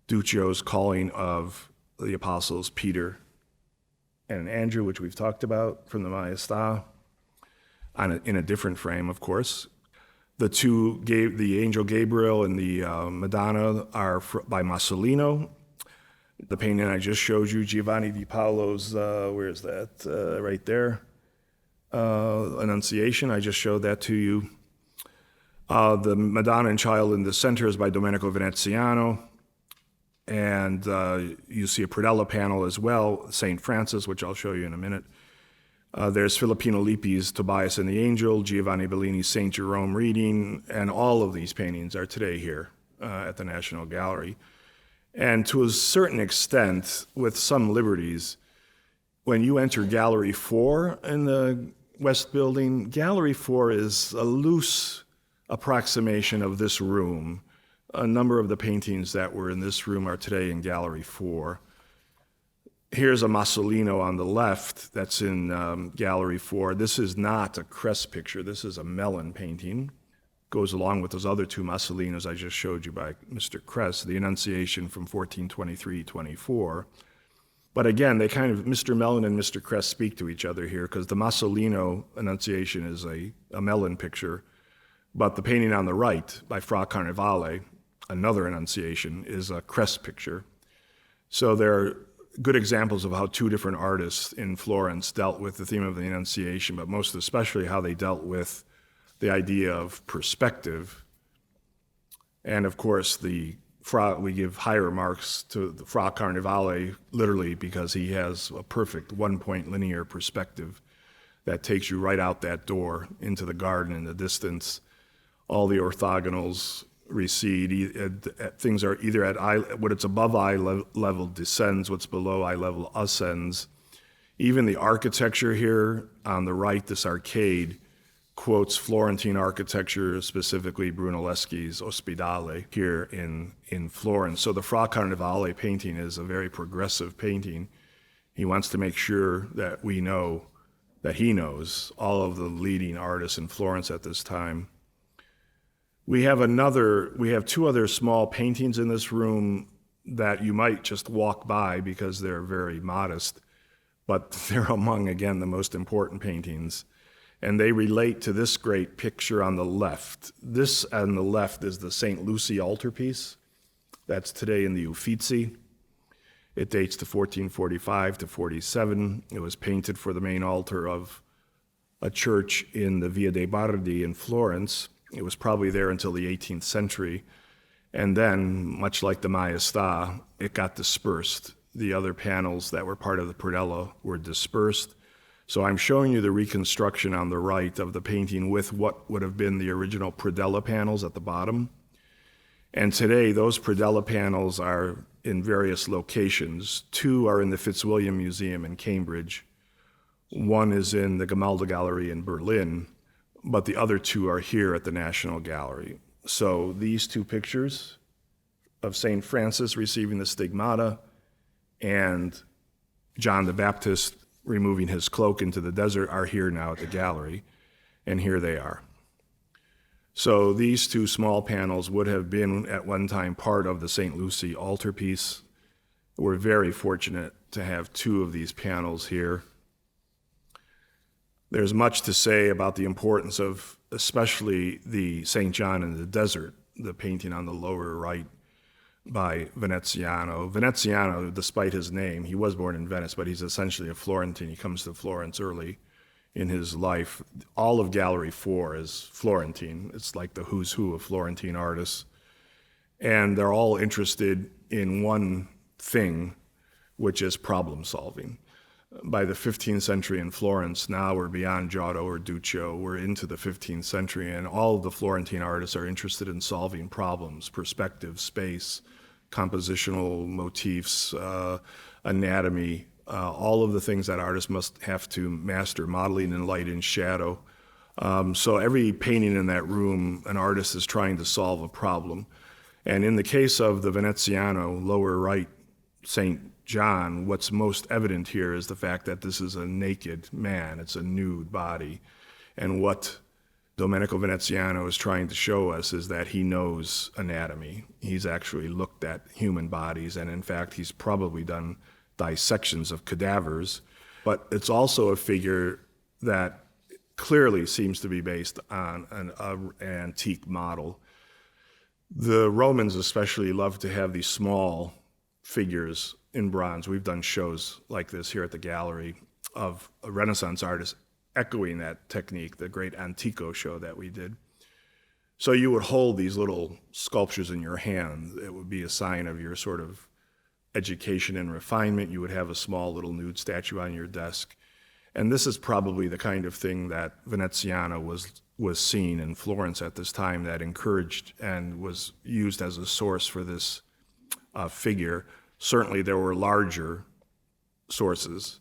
Duccio's calling of the apostles Peter and Andrew, which we've talked about, from the Maestà, in a different frame, of course. The angel Gabriel and the Madonna are by Masolino. The painting I just showed you, Giovanni di Paolo's, where is that? Right there. Annunciation, I just showed that to you. The Madonna and Child in the center is by Domenico Veneziano. And you see a predella panel as well, St. Francis, which I'll show you in a minute. There's Filippino Lippi's Tobias and the Angel, Giovanni Bellini's St. Jerome reading, and all of these paintings are today here at the National Gallery. And to a certain extent, with some liberties, when you enter Gallery 4 in the West Building, Gallery 4 is a loose approximation of this room. A number of the paintings that were in this room are today in Gallery 4. Here's a Masolino on the left that's in Gallery 4. This is not a Kress picture. This is a Mellon painting. Goes along with those other 2 Masolinos I just showed you by Mr. Kress, the Annunciation from 1423-24. But again, they kind of, Mr. Mellon and Mr. Kress speak to each other here, because the Masolino Annunciation is a Mellon picture, but the painting on the right by Fra Carnevale, another Annunciation, is a Kress picture. So there are good examples of how 2 different artists in Florence dealt with the theme of the Annunciation, but most especially how they dealt with the idea of perspective. And of course, we give higher marks to the Fra Carnevale, literally because he has a perfect one-point linear perspective that takes you right out that door into the garden in the distance. All the orthogonals recede. Things are either at eye, what it's above eye level descends, what's below eye level ascends. Even the architecture here on the right, this arcade, quotes Florentine architecture, specifically Brunelleschi's Ospedale here in Florence. So the Fra Carnevale painting is a very progressive painting. He wants to make sure that we know that he knows all of the leading artists in Florence at this time. We have two other small paintings in this room that you might just walk by because they're very modest, but they're among, again, the most important paintings. And they relate to this great picture on the left. This on the left is the St. Lucy altarpiece. That's today in the Uffizi. It dates to 1445 to 47. It was painted for the main altar of a church in the Via dei Bardi in Florence. It was probably there until the 18th century. And then, much like the Maestà, it got dispersed. The other panels that were part of the predella were dispersed. So I'm showing you the reconstruction on the right of the painting with what would have been the original predella panels at the bottom. And today, those predella panels are in various locations. Two are in the Fitzwilliam Museum in Cambridge. One is in the Gemäldegalerie Gallery in Berlin, but the other two are here at the National Gallery. So these two pictures of St. Francis receiving the stigmata and John the Baptist removing his cloak into the desert are here now at the gallery, and here they are. So these two small panels would have been at one time part of the St. Lucy altarpiece. We're very fortunate to have two of these panels here. There's much to say about the importance of especially the St. John in the Desert, the painting on the lower right by Veneziano. Veneziano, despite his name, he was born in Venice, but he's essentially a Florentine. He comes to Florence early in his life. All of Gallery 4 is Florentine. It's like the who's who of Florentine artists. And they're all interested in one thing, which is problem solving. By the 15th century in Florence, now we're beyond Giotto or Duccio, we're into the 15th century, and all of the Florentine artists are interested in solving problems, perspective, space, compositional motifs, anatomy, all of the things that artists must have to master, modeling in light and shadow. So every painting in that room, an artist is trying to solve a problem. And in the case of the Veneziano, lower right, St. John, what's most evident here is the fact that this is a naked man, it's a nude body. And what Domenico Veneziano is trying to show us is that he knows anatomy. He's actually looked at human bodies, and in fact, he's probably done dissections of cadavers. But it's also a figure that clearly seems to be based on an antique model. The Romans especially love to have these small figures in bronze. We've done shows like this here at the gallery of a Renaissance artist echoing that technique, the great Antico show that we did. So you would hold these little sculptures in your hand. It would be a sign of your sort of education and refinement. You would have a small little nude statue on your desk. And this is probably the kind of thing that Veneziano was seen in Florence at this time, that encouraged and was used as a source for this figure. Certainly there were larger sources.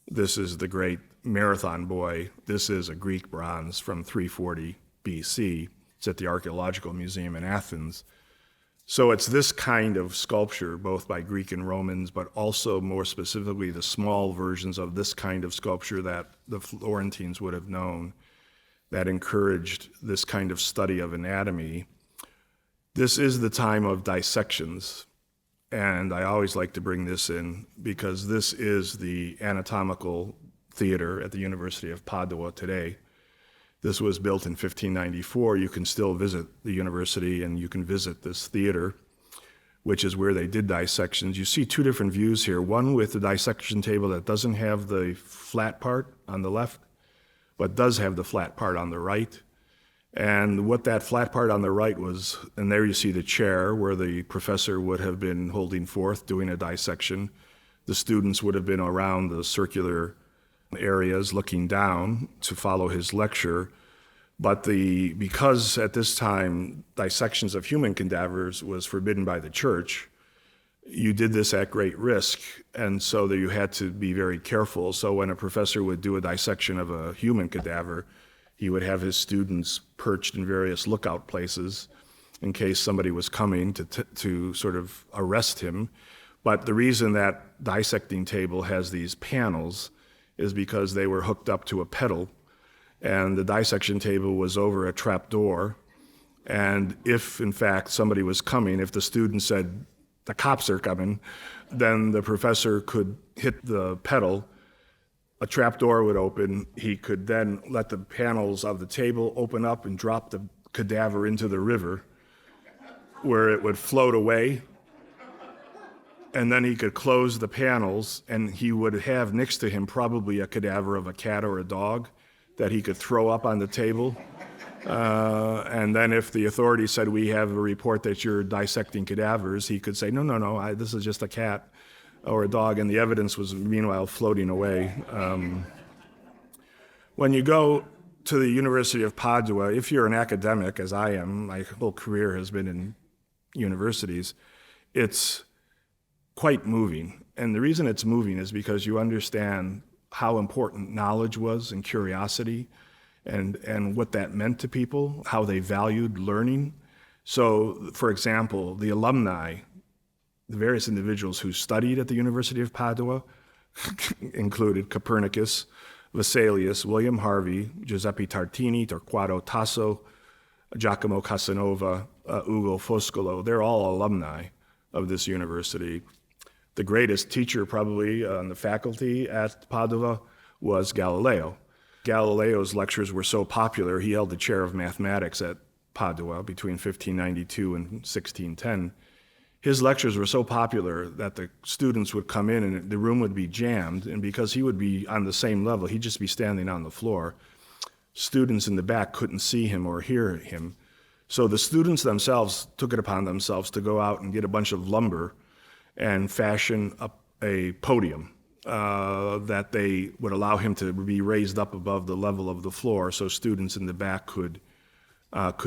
This is the great Marathon Boy. This is a Greek bronze from 340 BC. It's at the Archaeological Museum in Athens. So it's this kind of sculpture, both by Greek and Romans, but also more specifically the small versions of this kind of sculpture that the Florentines would have known, that encouraged this kind of study of anatomy. This is the time of dissections. And I always like to bring this in because this is the anatomical theater at the University of Padua today. This was built in 1594. You can still visit the university and you can visit this theater, which is where they did dissections. You see two different views here, one with the dissection table that doesn't have the flat part on the left, but does have the flat part on the right. And what that flat part on the right was, and there you see the chair where the professor would have been holding forth, doing a dissection. The students would have been around the circular areas looking down to follow his lecture. But because at this time dissections of human cadavers was forbidden by the church, you did this at great risk, and so that you had to be very careful. So when a professor would do a dissection of a human cadaver, He would have his students perched in various lookout places in case somebody was coming to sort of arrest him. But the reason that dissecting table has these panels is because they were hooked up to a pedal, and the dissection table was over a trap door. And if, in fact, somebody was coming, if the student said, "The cops are coming," then the professor could hit the pedal, a trap door would open, he could then let the panels of the table open up and drop the cadaver into the river, where it would float away. And then he could close the panels, and he would have next to him probably a cadaver of a cat or a dog that he could throw up on the table. And then if the authorities said, "We have a report that you're dissecting cadavers," he could say, no, this is just a cat or a dog, and the evidence was meanwhile floating away. When you go to the University of Padua, if you're an academic, as I am, my whole career has been in universities, it's quite moving. And the reason it's moving is because you understand how important knowledge was and curiosity and what that meant to people, how they valued learning. So, for example, the alumni, the various individuals who studied at the University of Padua included Copernicus, Vesalius, William Harvey, Giuseppe Tartini, Torquato Tasso, Giacomo Casanova, Ugo Foscolo. They're all alumni of this university. The greatest teacher probably on the faculty at Padua was Galileo. Galileo's lectures were so popular, he held the chair of mathematics at Padua between 1592 and 1610. His lectures were so popular that the students would come in and the room would be jammed, and because he would be on the same level, he'd just be standing on the floor. Students in the back couldn't see him or hear him. So the students themselves took it upon themselves to go out and get a bunch of lumber and fashion up a podium that they would allow him to be raised up above the level of the floor so students in the back could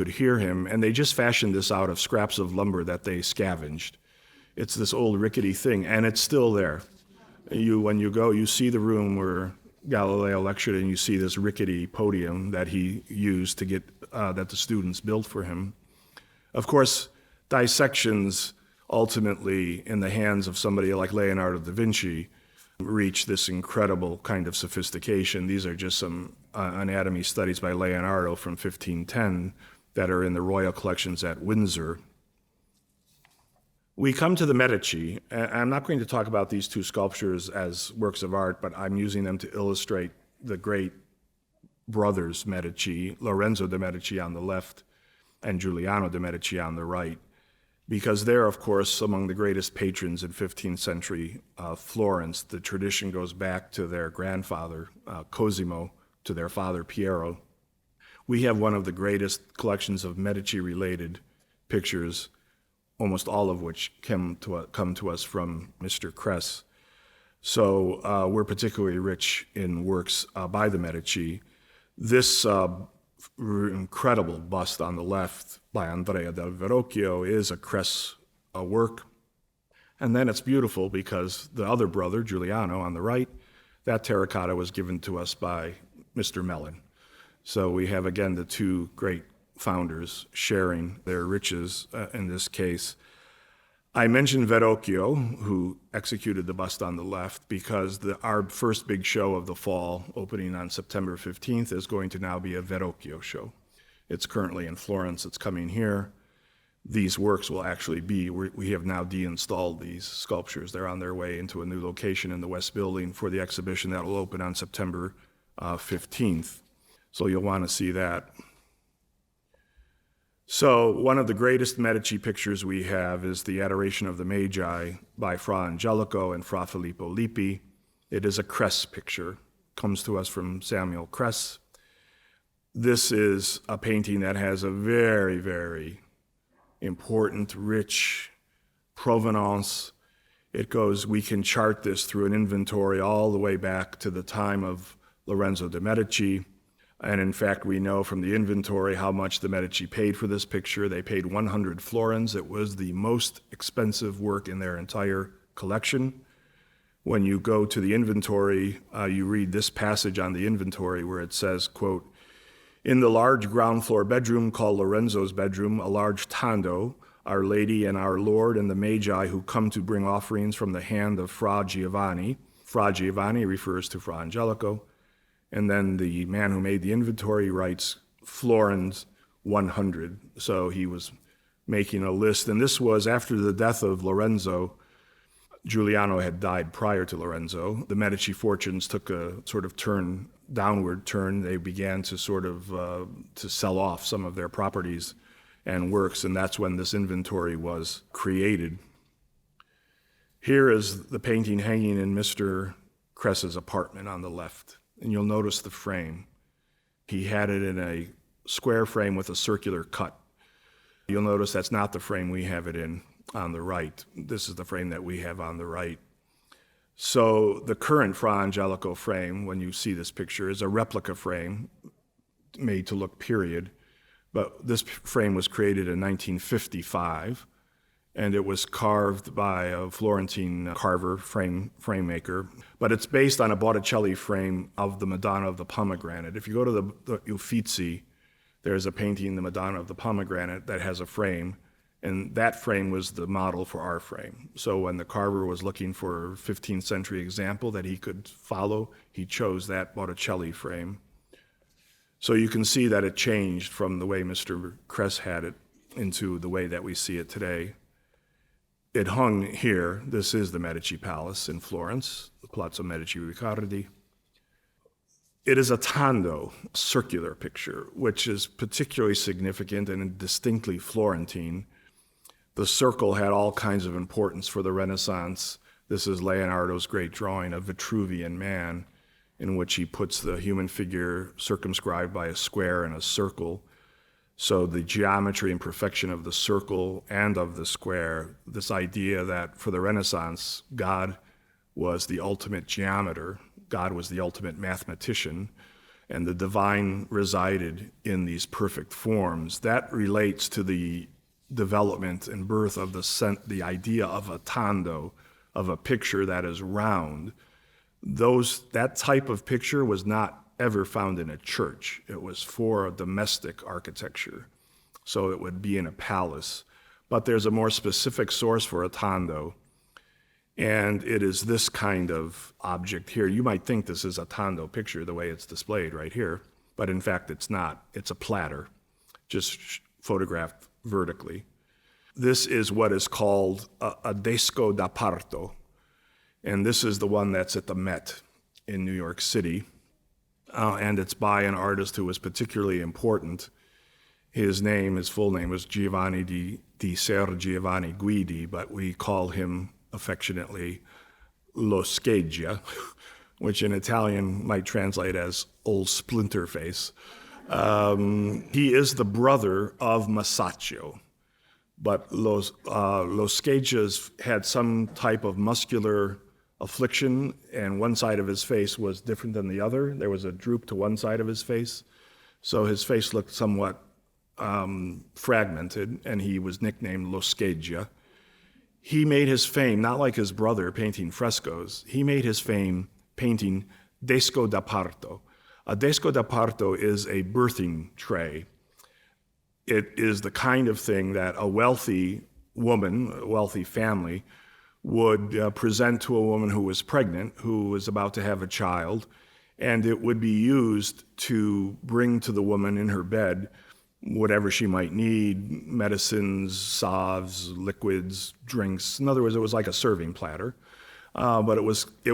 hear him. And they just fashioned this out of scraps of lumber that they scavenged. It's this old rickety thing, and it's still there. When you go, you see the room where Galileo lectured, and you see this rickety podium that he used to get, that the students built for him. Of course, dissections ultimately in the hands of somebody like Leonardo da Vinci reach this incredible kind of sophistication. These are just some anatomy studies by Leonardo from 1510 that are in the royal collections at Windsor. We come to the Medici. I'm not going to talk about these two sculptures as works of art, but I'm using them to illustrate the great brothers Medici, Lorenzo de' Medici on the left and Giuliano de' Medici on the right, because they're, of course, among the greatest patrons in 15th century Florence. The tradition goes back to their grandfather, Cosimo, to their father, Piero. We have one of the greatest collections of Medici-related pictures, almost all of which come to us from Mr. Kress. So we're particularly rich in works by the Medici. This incredible bust on the left by Andrea del Verrocchio is a Kress work. And then it's beautiful because the other brother, Giuliano, on the right, that terracotta was given to us by Mr. Mellon. So we have, again, the two great founders sharing their riches in this case. I mentioned Verrocchio, who executed the bust on the left, because our first big show of the fall, opening on September 15th, is going to now be a Verrocchio show. It's currently in Florence. It's coming here. These works will actually be, we have now deinstalled these sculptures. They're on their way into a new location in the West Building for the exhibition that will open on September 15th. So you'll want to see that. So one of the greatest Medici pictures we have is the Adoration of the Magi by Fra Angelico and Fra Filippo Lippi. It is a Kress picture, comes to us from Samuel Kress. This is a painting that has a very, very important, rich provenance. We can chart this through an inventory all the way back to the time of Lorenzo de' Medici. And in fact, we know from the inventory how much the Medici paid for this picture. They paid 100 florins. It was the most expensive work in their entire collection. When you go to the inventory, you read this passage on the inventory where it says, quote, In the large ground floor bedroom called Lorenzo's bedroom, a large tondo, Our Lady and our Lord and the Magi who come to bring offerings from the hand of Fra Giovanni. Fra Giovanni refers to Fra Angelico. And then the man who made the inventory writes florins 100. So he was making a list. And this was after the death of Lorenzo. Giuliano had died prior to Lorenzo. The Medici fortunes took a sort of downward turn. They began to sort of to sell off some of their properties and works, and that's when this inventory was created. Here is the painting hanging in Mr. Cress's apartment on the left, and you'll notice the frame. He had it in a square frame with a circular cut. You'll notice that's not the frame we have it in on the right. This is the frame that we have on the right. So the current Fra Angelico frame, when you see this picture, is a replica frame made to look period. But this frame was created in 1955, and it was carved by a Florentine carver, frame maker. But it's based on a Botticelli frame of the Madonna of the Pomegranate. If you go to the Uffizi, there's a painting, the Madonna of the Pomegranate, that has a frame, and that frame was the model for our frame. So when the carver was looking for a 15th century example that he could follow, he chose that Botticelli frame. So you can see that it changed from the way Mr. Cress had it into the way that we see it today. It hung here. This is the Medici Palace in Florence, the Palazzo Medici Riccardi. It is a tondo, circular picture, which is particularly significant and distinctly Florentine. The circle had all kinds of importance for the Renaissance. This is Leonardo's great drawing of Vitruvian Man, in which he puts the human figure circumscribed by a square and a circle. So the geometry and perfection of the circle and of the square, this idea that for the Renaissance, God was the ultimate geometer, God was the ultimate mathematician, and the divine resided in these perfect forms. That relates to the development and birth of the idea of a tondo, of a picture that is round. That type of picture was not ever found in a church. It was for a domestic architecture, so it would be in a palace. But there's a more specific source for a tondo, and it is this kind of object here. You might think this is a tondo picture, the way it's displayed right here, but in fact it's not. It's a platter, just photographed vertically. This is what is called a desco da parto. And this is the one that's at the Met in New York City. And it's by an artist who was particularly important. His full name was Giovanni di Ser Giovanni Guidi, but we call him affectionately Lo Scheggia, which in Italian might translate as Old Splinter Face. He is the brother of Masaccio. But Lo Scheggia's had some type of muscular affliction, and one side of his face was different than the other. There was a droop to one side of his face. So his face looked somewhat fragmented, and he was nicknamed Lo Scheggia. He made his fame, not like his brother painting frescoes, he made his fame painting desco da parto. A desco da parto is a birthing tray. It is the kind of thing that a wealthy woman, a wealthy family, would present to a woman who was pregnant, who was about to have a child, and it would be used to bring to the woman in her bed whatever she might need, medicines, salves, liquids, drinks. In other words, it was like a serving platter, but it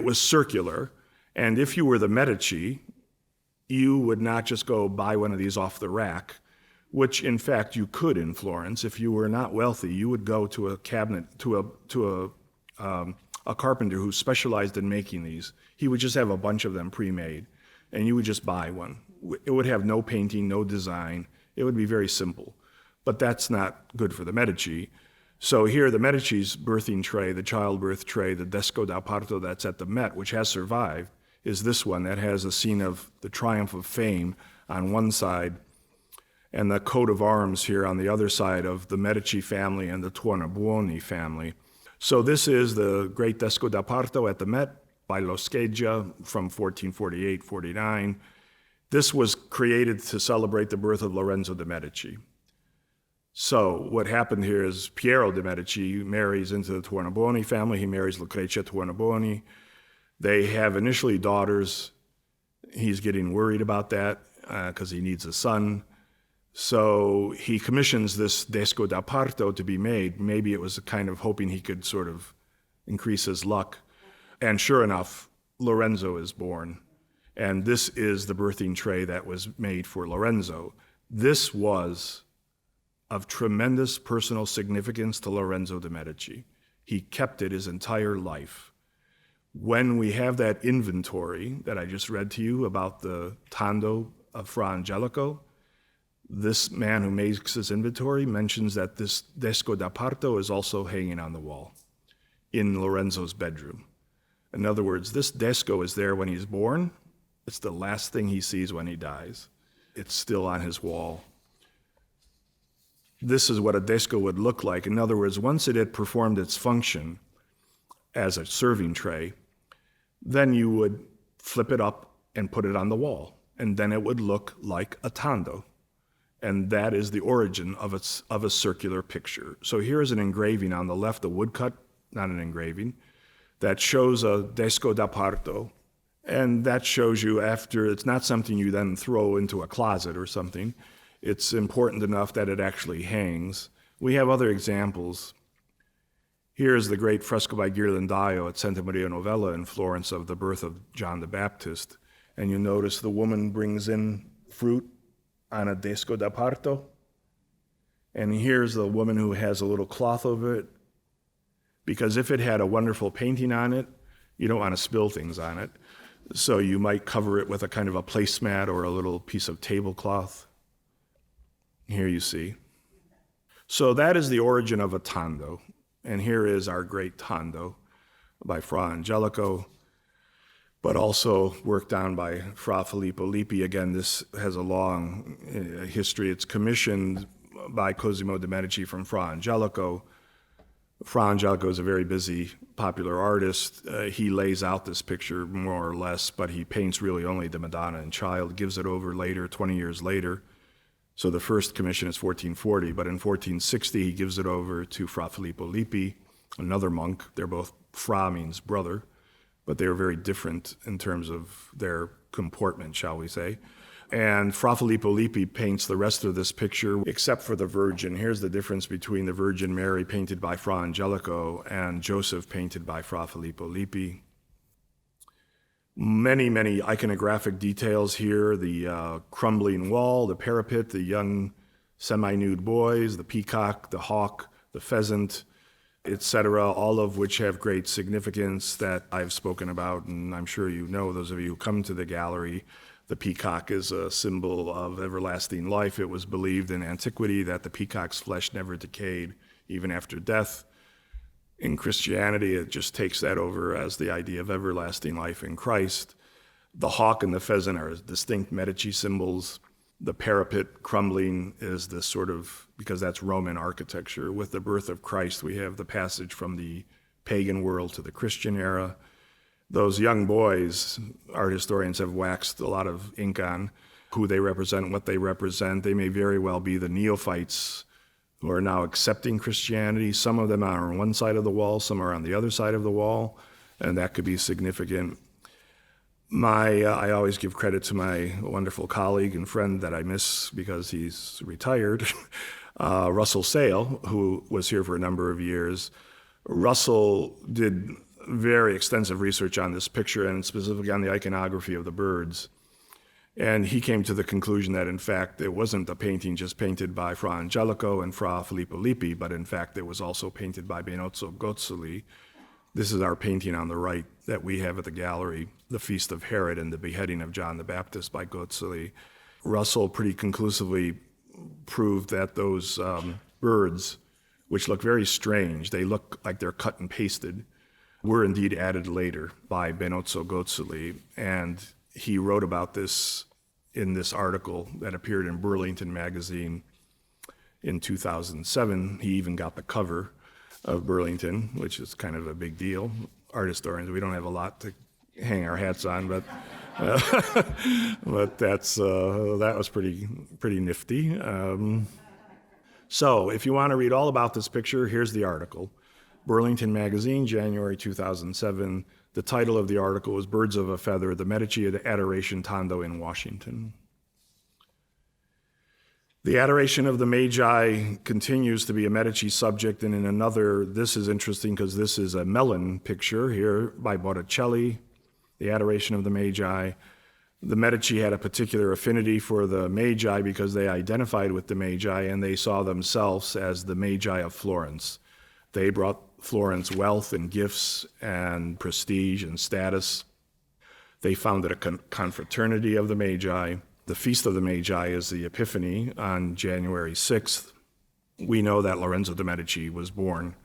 was circular. And if you were the Medici, you would not just go buy one of these off the rack, which in fact you could in Florence. If you were not wealthy, you would go to a cabinet, to a carpenter who specialized in making these. He would just have a bunch of them pre-made, and you would just buy one. It would have no painting, no design. It would be very simple. But that's not good for the Medici. So here, the Medici's birthing tray, the childbirth tray, the desco da parto that's at the Met, which has survived, is this one that has a scene of the triumph of fame on one side, and the coat of arms here on the other side of the Medici family and the Tornabuoni family. So this is the great desco da parto at the Met by Lo Scheggia from 1448-49. This was created to celebrate the birth of Lorenzo de' Medici. So what happened here is Piero de' Medici marries into the Tornabuoni family. He marries Lucrezia Tornabuoni. They have initially daughters. He's getting worried about that because he needs a son. So he commissions this Desco da Parto to be made. Maybe it was a kind of hoping he could sort of increase his luck. And sure enough, Lorenzo is born. And this is the birthing tray that was made for Lorenzo. This was of tremendous personal significance to Lorenzo de' Medici. He kept it his entire life. When we have that inventory that I just read to you about the Tondo of Fra Angelico, this man who makes this inventory mentions that this Desco da Parto is also hanging on the wall in Lorenzo's bedroom. In other words, this Desco is there when he's born. It's the last thing he sees when he dies. It's still on his wall. This is what a Desco would look like. In other words, once it had performed its function as a serving tray, then you would flip it up and put it on the wall, and then it would look like a Tondo. And that is the origin of a circular picture. So here is an engraving on the left, a woodcut, not an engraving, that shows a Desco da Parto. And that shows you it's not something you then throw into a closet or something. It's important enough that it actually hangs. We have other examples. Here is the great fresco by Ghirlandaio at Santa Maria Novella in Florence of the birth of John the Baptist. And you notice the woman brings in fruit on a Desco da Parto. And here's the woman who has a little cloth over it. Because if it had a wonderful painting on it, you don't want to spill things on it. So you might cover it with a kind of a placemat or a little piece of tablecloth. Here you see. So that is the origin of a Tondo. And here is our great Tondo by Fra Angelico, but also worked on by Fra Filippo Lippi. Again, this has a long history. It's commissioned by Cosimo de' Medici from Fra Angelico. Fra Angelico is a very busy, popular artist. He lays out this picture more or less, but he paints really only the Madonna and Child, gives it over later, 20 years later. So the first commission is 1440, but in 1460 he gives it over to Fra Filippo Lippi, another monk. They're both, Fra means brother, but they were very different in terms of their comportment, shall we say. And Fra Filippo Lippi paints the rest of this picture, except for the Virgin. Here's the difference between the Virgin Mary painted by Fra Angelico and Joseph painted by Fra Filippo Lippi. Many, many iconographic details here, the crumbling wall, the parapet, the young semi-nude boys, the peacock, the hawk, the pheasant, etc., all of which have great significance that I've spoken about, and I'm sure you know, those of you who come to the gallery. The peacock is a symbol of everlasting life. It was believed in antiquity that the peacock's flesh never decayed even after death. In Christianity, it just takes that over as the idea of everlasting life in Christ. The hawk and the pheasant are distinct Medici symbols. The parapet crumbling is this sort of, because that's Roman architecture. With the birth of Christ, we have the passage from the pagan world to the Christian era. Those young boys, art historians have waxed a lot of ink on who they represent, what they represent. They may very well be the neophytes who are now accepting Christianity. Some of them are on one side of the wall, some are on the other side of the wall, and that could be significant. I always give credit to my wonderful colleague and friend that I miss because he's retired, Russell Sale, who was here for a number of years. Russell did very extensive research on this picture and specifically on the iconography of the birds. And he came to the conclusion that, in fact, it wasn't a painting just painted by Fra Angelico and Fra Filippo Lippi, but in fact, it was also painted by Benozzo Gozzoli. This is our painting on the right that we have at the gallery, The Feast of Herod and the Beheading of John the Baptist by Gozzoli. Russell pretty conclusively proved that those birds, which look very strange, they look like they're cut and pasted, were indeed added later by Benozzo Gozzoli. And he wrote about this in this article that appeared in Burlington magazine in 2007. He even got the cover of Burlington, which is kind of a big deal. Art historians, we don't have a lot to hang our hats on, but But that was pretty nifty. So if you want to read all about this picture, here's the article. Burlington Magazine, January 2007. The title of the article was Birds of a Feather, the Medici of the Adoration Tondo in Washington. The Adoration of the Magi continues to be a Medici subject, and in another, this is interesting because this is a Mellon picture here by Botticelli, the Adoration of the Magi. The Medici had a particular affinity for the Magi because they identified with the Magi and they saw themselves as the Magi of Florence. They brought Florence wealth and gifts and prestige and status. They founded a confraternity of the Magi. The Feast of the Magi is the Epiphany on January 6th. We know that Lorenzo de' Medici was born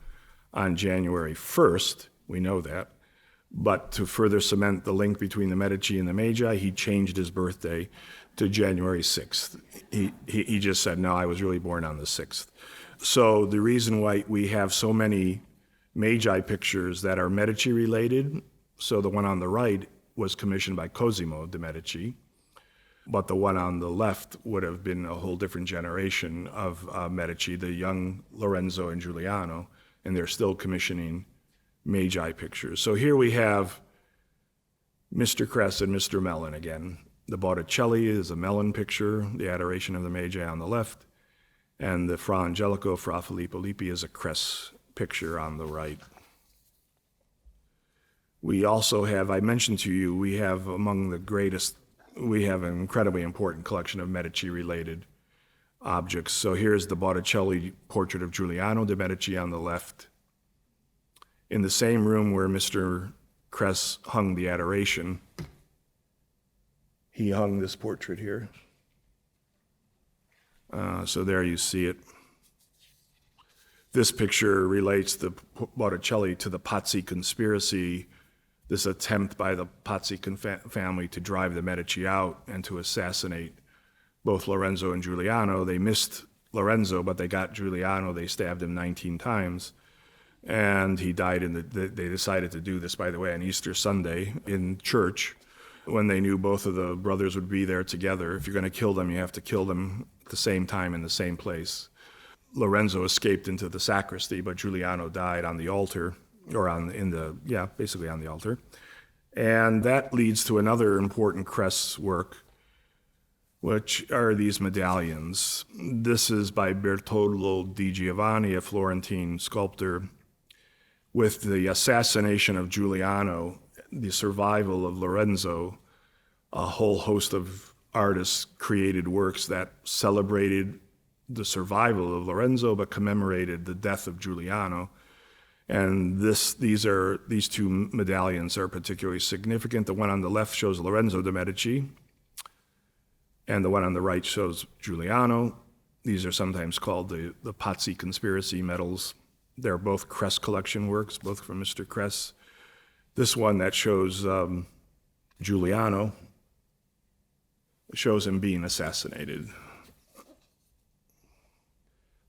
on January 1st. We know that. But to further cement the link between the Medici and the Magi, he changed his birthday to January 6th. He just said, no, I was really born on the 6th. So the reason why we have so many Magi pictures that are Medici related, so the one on the right was commissioned by Cosimo de' Medici, but the one on the left would have been a whole different generation of Medici, the young Lorenzo and Giuliano, and they're still commissioning Magi pictures. So here we have Mr. Kress and Mr. Mellon again. The Botticelli is a Mellon picture, the Adoration of the Magi on the left, and the Fra Angelico, Fra Filippo Lippi is a Kress picture on the right. We also have, I mentioned to you, we have among the greatest, we have an incredibly important collection of Medici-related objects. So here's the Botticelli portrait of Giuliano de' Medici on the left. In the same room where Mr. Kress hung the Adoration, he hung this portrait here. So there you see it. This picture relates the Botticelli to the Pazzi conspiracy, this attempt by the Pazzi family to drive the Medici out and to assassinate both Lorenzo and Giuliano. They missed Lorenzo, but they got Giuliano. They stabbed him 19 times. And he died they decided to do this, by the way, on Easter Sunday in church when they knew both of the brothers would be there together. If you're going to kill them, you have to kill them at the same time in the same place. Lorenzo escaped into the sacristy, but Giuliano died on the altar, or basically on the altar. And that leads to another important Kress work, which are these medallions. This is by Bertoldo di Giovanni, a Florentine sculptor. With the assassination of Giuliano, the survival of Lorenzo, a whole host of artists created works that celebrated the survival of Lorenzo but commemorated the death of Giuliano. And these two medallions are particularly significant. The one on the left shows Lorenzo de' Medici, and the one on the right shows Giuliano. These are sometimes called the Pazzi conspiracy medals. They're both Kress collection works, both from Mr. Kress. This one that shows Giuliano shows him being assassinated.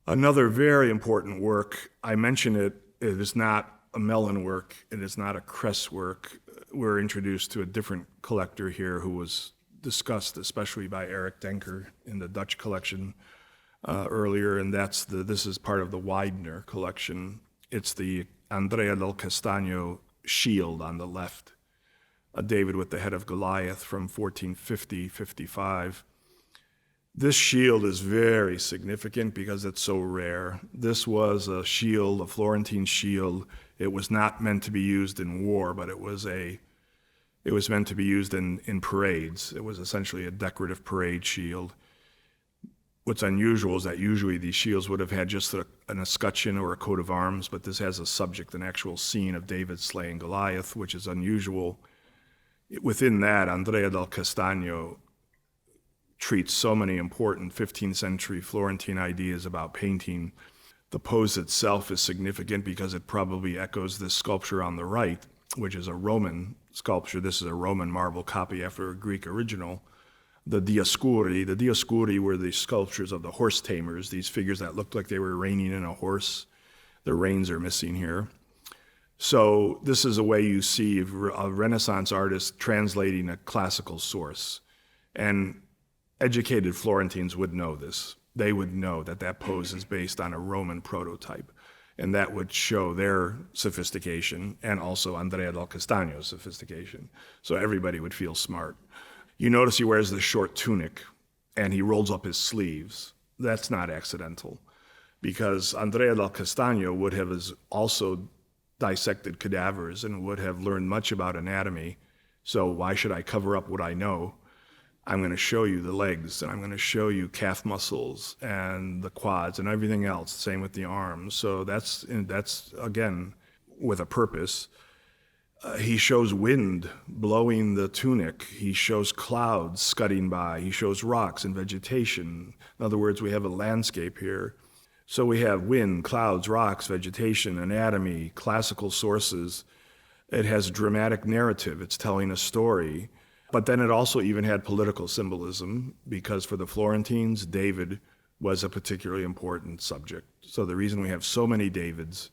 Another very important work, I mention it is not a Mellon work, it is not a Kress work. We're introduced to a different collector here who was discussed especially by Eric Denker in the Dutch collection earlier, and this is part of the Widener collection. It's the Andrea del Castagno shield on the left, a David with the head of Goliath from 1450-55. This shield is very significant because it's so rare. This was a shield, a Florentine shield. It was not meant to be used in war, but it was meant to be used in parades. It was essentially a decorative parade shield. What's unusual is that usually these shields would have had just an escutcheon or a coat of arms, but this has a subject, an actual scene of David slaying Goliath, which is unusual. Within that, Andrea del Castagno treats so many important 15th century Florentine ideas about painting. The pose itself is significant because it probably echoes this sculpture on the right, which is a Roman sculpture. This is a Roman marble copy after a Greek original. The Dioscuri were the sculptures of the horse tamers, these figures that looked like they were reining in a horse. The reins are missing here. So this is a way you see a Renaissance artist translating a classical source. And educated Florentines would know this. They would know that that pose is based on a Roman prototype. And that would show their sophistication and also Andrea del Castagno's sophistication. So everybody would feel smart. You notice he wears the short tunic and he rolls up his sleeves. That's not accidental, because Andrea del Castagno would have also dissected cadavers and would have learned much about anatomy. So why should I cover up what I know? I'm going to show you the legs, and I'm going to show you calf muscles and the quads and everything else. Same with the arms. So that's again with a purpose. He shows wind blowing the tunic. He shows clouds scudding by. He shows rocks and vegetation. In other words, we have a landscape here. So we have wind, clouds, rocks, vegetation, anatomy, classical sources. It has dramatic narrative. It's telling a story. But then it also even had political symbolism, because for the Florentines, David was a particularly important subject. So the reason we have so many Davids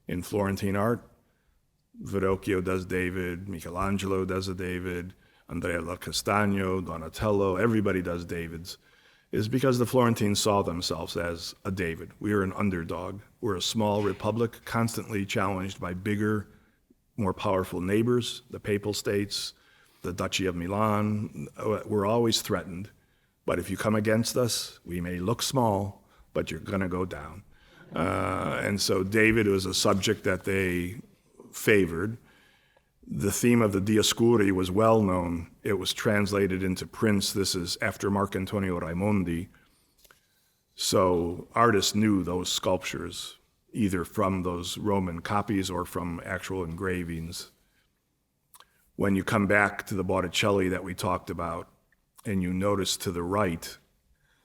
in Florentine art, Verrocchio does David, Michelangelo does a David, Andrea del Castagno, Donatello, everybody does Davids, is because the Florentines saw themselves as a David. We are an underdog. We're a small republic, constantly challenged by bigger, more powerful neighbors, the Papal States, the Duchy of Milan. We're always threatened. But if you come against us, we may look small, but you're going to go down. And so David was a subject that they favored. The theme of the Dioscuri was well known. It was translated into prints. This is after Marcantonio Raimondi. So artists knew those sculptures, either from those Roman copies or from actual engravings. When you come back to the Botticelli that we talked about, and you notice to the right,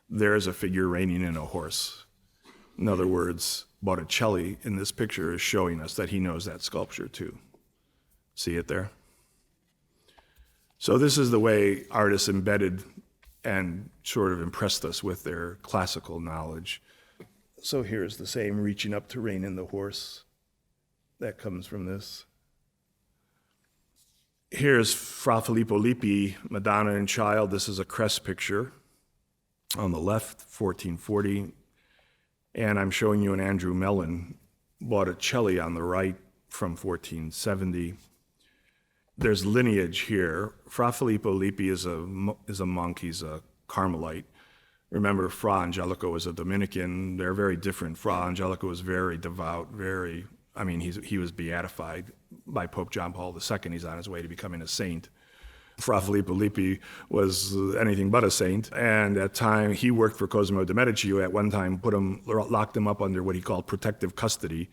there's a figure reining in a horse. In other words, Botticelli in this picture is showing us that he knows that sculpture too. See it there? So this is the way artists embedded and sort of impressed us with their classical knowledge. So here's the same reaching up to rein in the horse. That comes from this. Here's Fra Filippo Lippi, Madonna and Child. This is a Crest picture on the left, 1440. And I'm showing you an Andrew Mellon Botticelli on the right from 1470. There's lineage here. Fra Filippo Lippi is a monk. He's a Carmelite. Remember, Fra Angelico was a Dominican. They're very different. Fra Angelico was very devout, he was beatified by Pope John Paul II. He's on his way to becoming a saint. Fra Filippo Lippi was anything but a saint, and at time he worked for Cosimo de' Medici, who at one time locked him up under what he called protective custody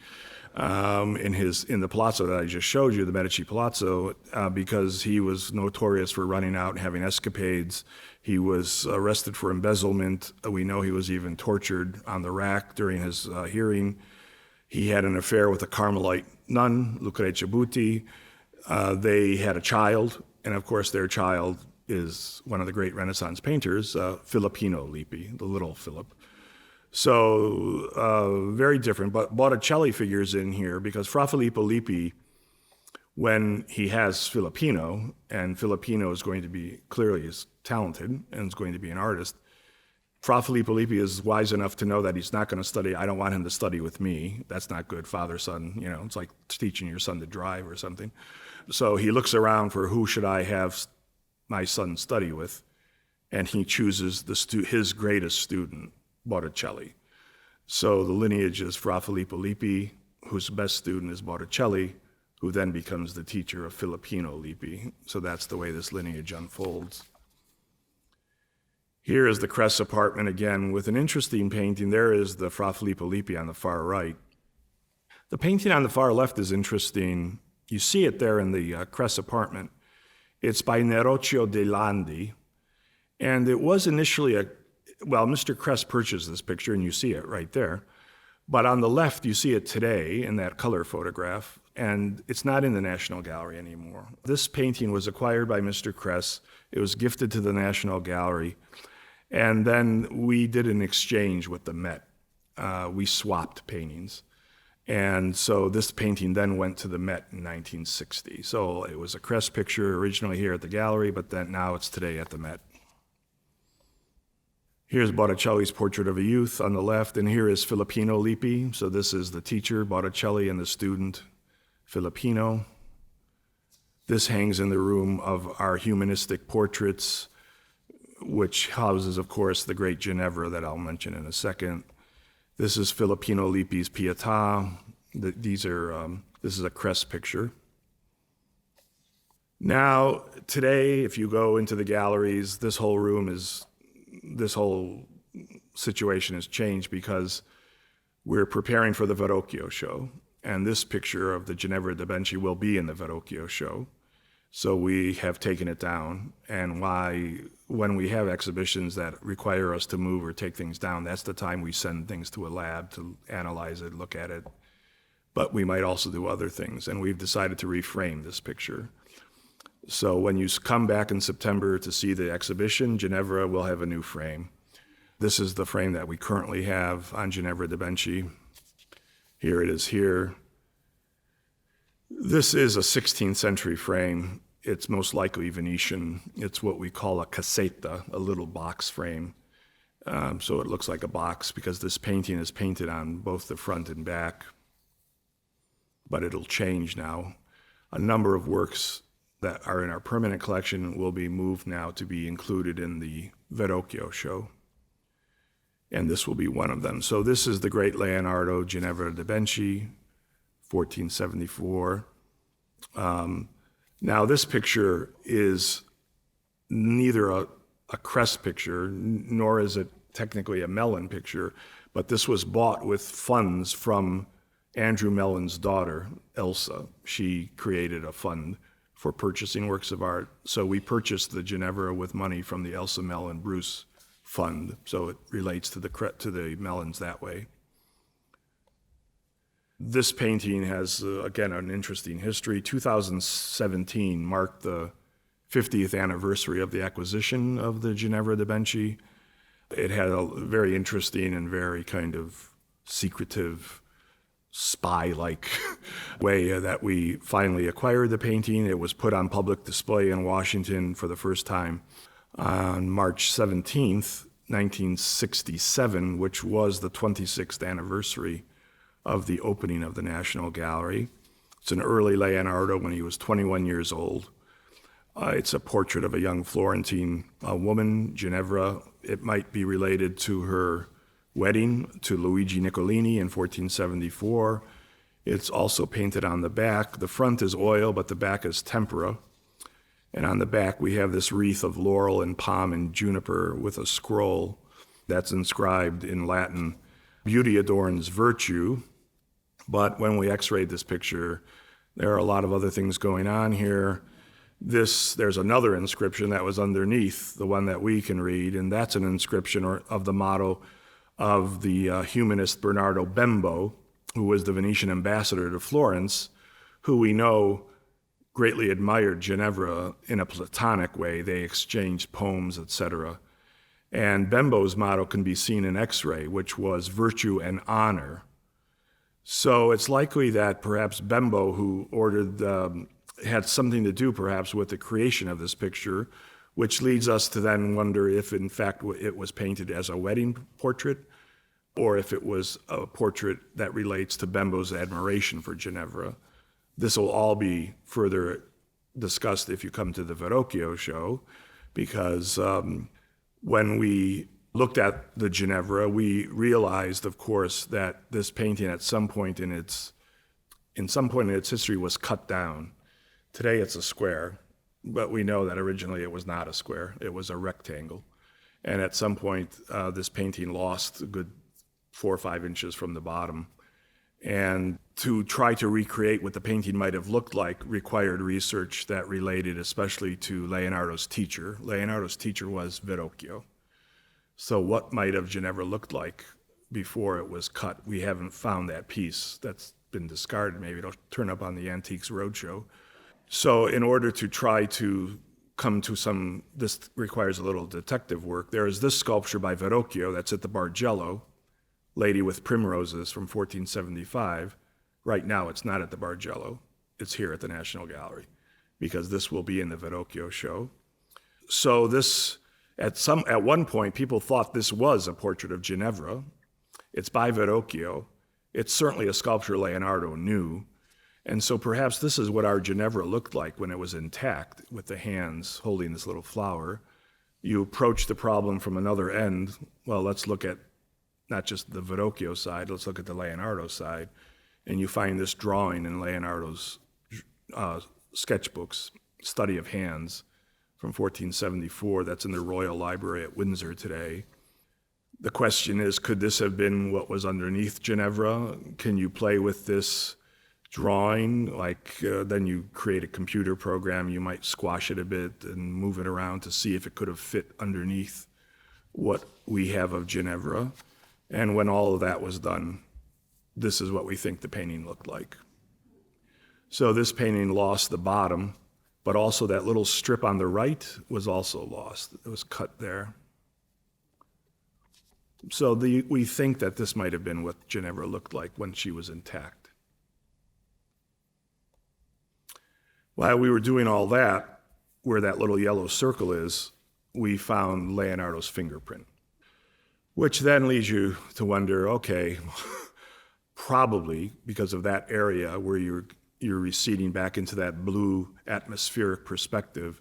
in the palazzo that I just showed you, the Medici Palazzo, because he was notorious for running out and having escapades. He was arrested for embezzlement. We know he was even tortured on the rack during his hearing. He had an affair with a Carmelite nun, Lucrezia Butti. They had a child, and of course their child is one of the great Renaissance painters, Filippino Lippi, the little Philip. So very different, but Botticelli figures in here because Fra Filippo Lippi, when he has Filippino, and Filippino is going to be, clearly is talented and is going to be an artist, Fra Filippo Lippi is wise enough to know that he's not going to study. I don't want him to study with me. That's not good, father, son. It's like teaching your son to drive or something. So he looks around for who should I have my son study with, and he chooses his greatest student, Botticelli. So the lineage is Fra Filippo Lippi, whose best student is Botticelli, who then becomes the teacher of Filippino Lippi. So that's the way this lineage unfolds. Here is the Crest apartment again with an interesting painting. There is the Fra Filippo Lippi on the far right. The painting on the far left is interesting. You see it there in the Crest apartment. It's by Neroccio de' Landi. And it was initially Mr. Crest purchased this picture, and you see it right there. But on the left, you see it today in that color photograph, and it's not in the National Gallery anymore. This painting was acquired by Mr. Crest. It was gifted to the National Gallery. And then we did an exchange with the Met. We swapped paintings. And so this painting then went to the Met in 1960. So it was a Kress picture originally here at the gallery, but then now it's today at the Met. Here's Botticelli's Portrait of a Youth on the left, and here is Filippino Lippi. So this is the teacher, Botticelli, and the student, Filippino. This hangs in the room of our humanistic portraits, which houses, of course, the great Ginevra that I'll mention in a second. This is Filippino Lippi's Pietà. This is a Kress picture. Now, today, if you go into the galleries, this whole situation has changed because we're preparing for the Verrocchio show. And this picture of the Ginevra da Benci will be in the Verrocchio show. So we have taken it down. And when we have exhibitions that require us to move or take things down, that's the time we send things to a lab to analyze it, look at it. But we might also do other things. And we've decided to reframe this picture. So when you come back in September to see the exhibition, Ginevra will have a new frame. This is the frame that we currently have on Ginevra da Benci. Here it is here. This is a 16th century frame. It's most likely Venetian. It's what we call a casetta, a little box frame. So it looks like a box because this painting is painted on both the front and back. But it'll change now. A number of works that are in our permanent collection will be moved now to be included in the Verrocchio show. And this will be one of them. So this is the great Leonardo Ginevra da Benci, 1474. Now this picture is neither a Kress picture, nor is it technically a Mellon picture, but this was bought with funds from Andrew Mellon's daughter, Elsa. She created a fund for purchasing works of art. So we purchased the Ginevra with money from the Elsa Mellon Bruce Fund. So it relates to the Mellons that way. This painting has, again, an interesting history. 2017 marked the 50th anniversary of the acquisition of the Ginevra da Benci. It had a very interesting and very kind of secretive, spy-like way that we finally acquired the painting. It was put on public display in Washington for the first time on March 17th, 1967, which was the 26th anniversary of the opening of the National Gallery. It's an early Leonardo when he was 21 years old. It's a portrait of a young Florentine woman, Ginevra. It might be related to her wedding to Luigi Niccolini in 1474. It's also painted on the back. The front is oil, but the back is tempera. And on the back, we have this wreath of laurel and palm and juniper with a scroll that's inscribed in Latin, "Beauty adorns virtue." But when we x-rayed this picture, there are a lot of other things going on here. There's another inscription that was underneath, the one that we can read, and that's an inscription of the motto of the humanist Bernardo Bembo, who was the Venetian ambassador to Florence, who we know greatly admired Ginevra in a Platonic way. They exchanged poems, etc. And Bembo's motto can be seen in X-ray, which was virtue and honor. So it's likely that perhaps Bembo, who had something to do perhaps with the creation of this picture, which leads us to then wonder if in fact it was painted as a wedding portrait or if it was a portrait that relates to Bembo's admiration for Ginevra. This will all be further discussed if you come to the Verrocchio show, because when we looked at the Ginevra, we realized, of course, that this painting at some point in its history was cut down. Today it's a square, but we know that originally it was not a square, it was a rectangle. And at some point, this painting lost a good 4 or 5 inches from the bottom. And to try to recreate what the painting might have looked like required research that related especially to Leonardo's teacher. Leonardo's teacher was Verrocchio. So what might have Ginevra looked like before it was cut? We haven't found that piece. That's been discarded. Maybe it'll turn up on the Antiques Roadshow. So in order to try to come to this requires a little detective work. There is this sculpture by Verrocchio that's at the Bargello, Lady with Primroses from 1475. Right now, it's not at the Bargello. It's here at the National Gallery because this will be in the Verrocchio show. So this, at one point, people thought this was a portrait of Ginevra. It's by Verrocchio. It's certainly a sculpture Leonardo knew. And so perhaps this is what our Ginevra looked like when it was intact, with the hands holding this little flower. You approach the problem from another end. Well, let's look at not just the Verrocchio side, let's look at the Leonardo side. And you find this drawing in Leonardo's sketchbooks, Study of Hands, from 1474. That's in the Royal Library at Windsor today. The question is, could this have been what was underneath Ginevra? Can you play with this drawing? Then you create a computer program, you might squash it a bit and move it around to see if it could have fit underneath what we have of Ginevra. And when all of that was done, this is what we think the painting looked like. So this painting lost the bottom, but also that little strip on the right was also lost. It was cut there. So we think that this might have been what Ginevra looked like when she was intact. While we were doing all that, where that little yellow circle is, we found Leonardo's fingerprint, which then leads you to wonder, okay, probably because of that area where you're receding back into that blue atmospheric perspective,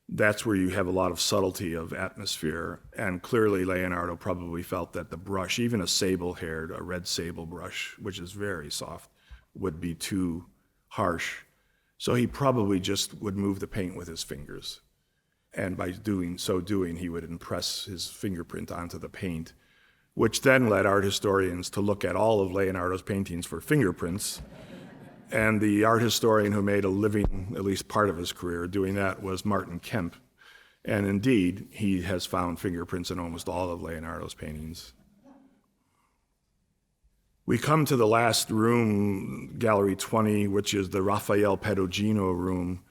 that's where you have a lot of subtlety of atmosphere. And clearly Leonardo probably felt that the brush, even a red sable brush, which is very soft, would be too harsh. So he probably just would move the paint with his fingers. And by so doing, he would impress his fingerprint onto the paint, which then led art historians to look at all of Leonardo's paintings for fingerprints. And the art historian who made a living, at least part of his career, doing that was Martin Kemp. And indeed, he has found fingerprints in almost all of Leonardo's paintings. We come to the last room, Gallery 20, which is the Raphael Perugino room.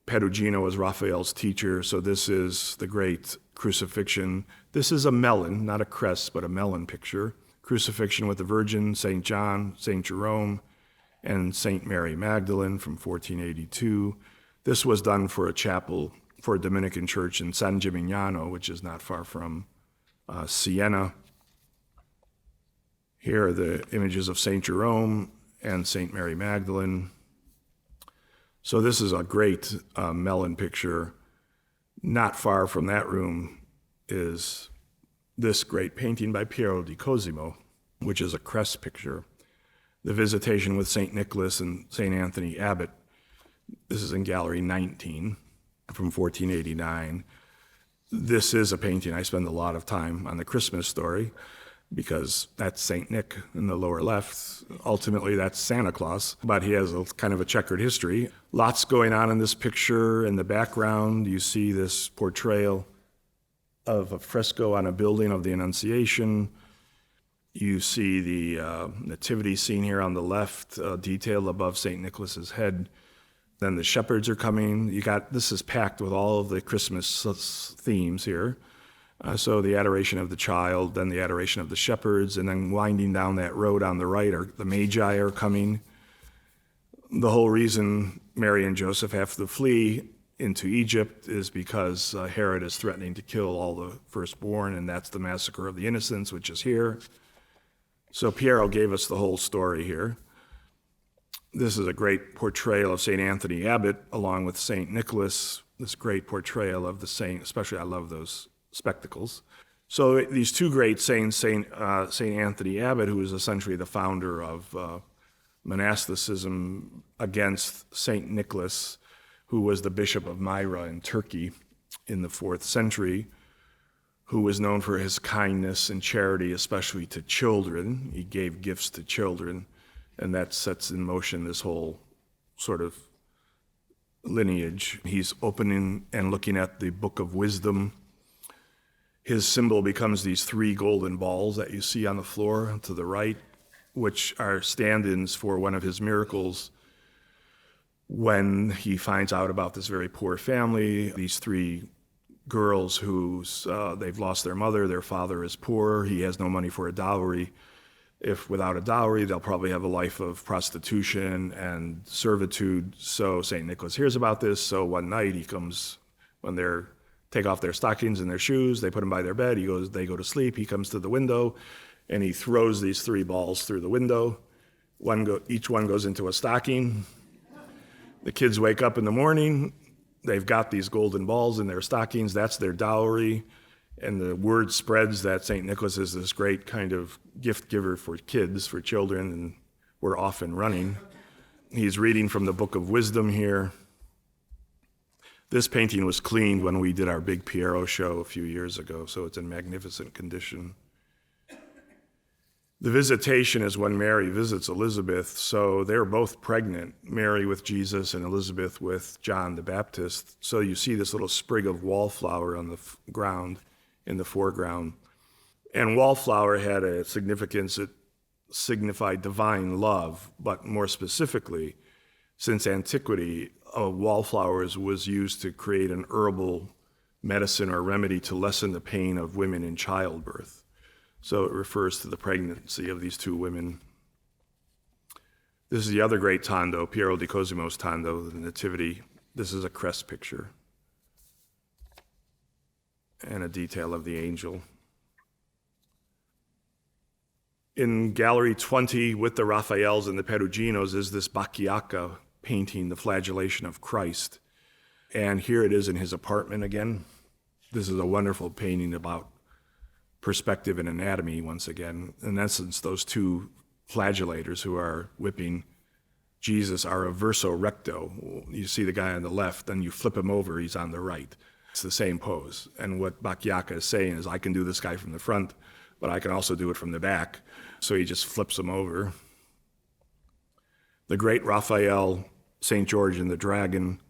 Perugino was Raphael's teacher, so this is the great crucifixion. This is a melon, not a crest, but a melon picture. Crucifixion with the Virgin, St. John, St. Jerome, and St. Mary Magdalene from 1482. This was done for a chapel for a Dominican church in San Gimignano, which is not far from Siena. Here are the images of St. Jerome and St. Mary Magdalene. So this is a great melon picture. Not far from that room is this great painting by Piero di Cosimo, which is a crest picture. The Visitation with St. Nicholas and St. Anthony Abbot. This is in Gallery 19 from 1489. This is a painting I spend a lot of time on the Christmas story because that's St. Nick in the lower left. Ultimately, that's Santa Claus, but he has a kind of a checkered history. Lots going on in this picture. In the background, you see this portrayal of a fresco on a building of the Annunciation. You see the nativity scene here on the left, detailed above St. Nicholas's head. Then the shepherds are coming. This is packed with all of the Christmas themes here. So the adoration of the child, then the adoration of the shepherds, and then winding down that road on the right, the Magi are coming. The whole reason Mary and Joseph have to flee into Egypt is because Herod is threatening to kill all the firstborn, and that's the massacre of the innocents, which is here. So Piero gave us the whole story here. This is a great portrayal of St. Anthony Abbot along with St. Nicholas, this great portrayal of the saint, especially I love those spectacles. So these two great saints, St. Anthony Abbot, who is essentially the founder of monasticism, against St. Nicholas, who was the Bishop of Myra in Turkey in the 4th century, who was known for his kindness and charity, especially to children. He gave gifts to children, and that sets in motion this whole sort of lineage. He's opening and looking at the Book of Wisdom. His symbol becomes these 3 golden balls that you see on the floor to the right, which are stand-ins for one of his miracles when he finds out about this very poor family, these 3 girls who they've lost their mother, their father is poor, he has no money for a dowry, If without a dowry, they'll probably have a life of prostitution and servitude. So St. Nicholas hears about this. So one night he comes, when they're take off their stockings and their shoes, they put them by their bed. They go to sleep. He comes to the window and he throws these 3 balls through the window. Each one goes into a stocking. The kids wake up in the morning. They've got these golden balls in their stockings. That's their dowry. And the word spreads that St. Nicholas is this great kind of gift giver for kids, for children, and we're off and running. He's reading from the Book of Wisdom here. This painting was cleaned when we did our big Piero show a few years ago, so it's in magnificent condition. The visitation is when Mary visits Elizabeth, so they're both pregnant, Mary with Jesus and Elizabeth with John the Baptist. So you see this little sprig of wallflower on the ground, in the foreground. And wallflower had a significance. It signified divine love, but more specifically, since antiquity, wallflowers was used to create an herbal medicine or remedy to lessen the pain of women in childbirth. So it refers to the pregnancy of these 2 women. This is the other great Tondo, Piero di Cosimo's Tondo, the Nativity. This is a crest picture and a detail of the angel. In Gallery 20 with the Raphaels and the Peruginos is this Bacchiacca painting, The Flagellation of Christ. And here it is in his apartment again. This is a wonderful painting about perspective and anatomy once again. In essence, those 2 flagellators who are whipping Jesus are a verso recto. You see the guy on the left, then you flip him over, he's on the right. It's the same pose. And what Bacchiacca is saying is, I can do this guy from the front, but I can also do it from the back. So he just flips him over. The great Raphael, St. George and the Dragon.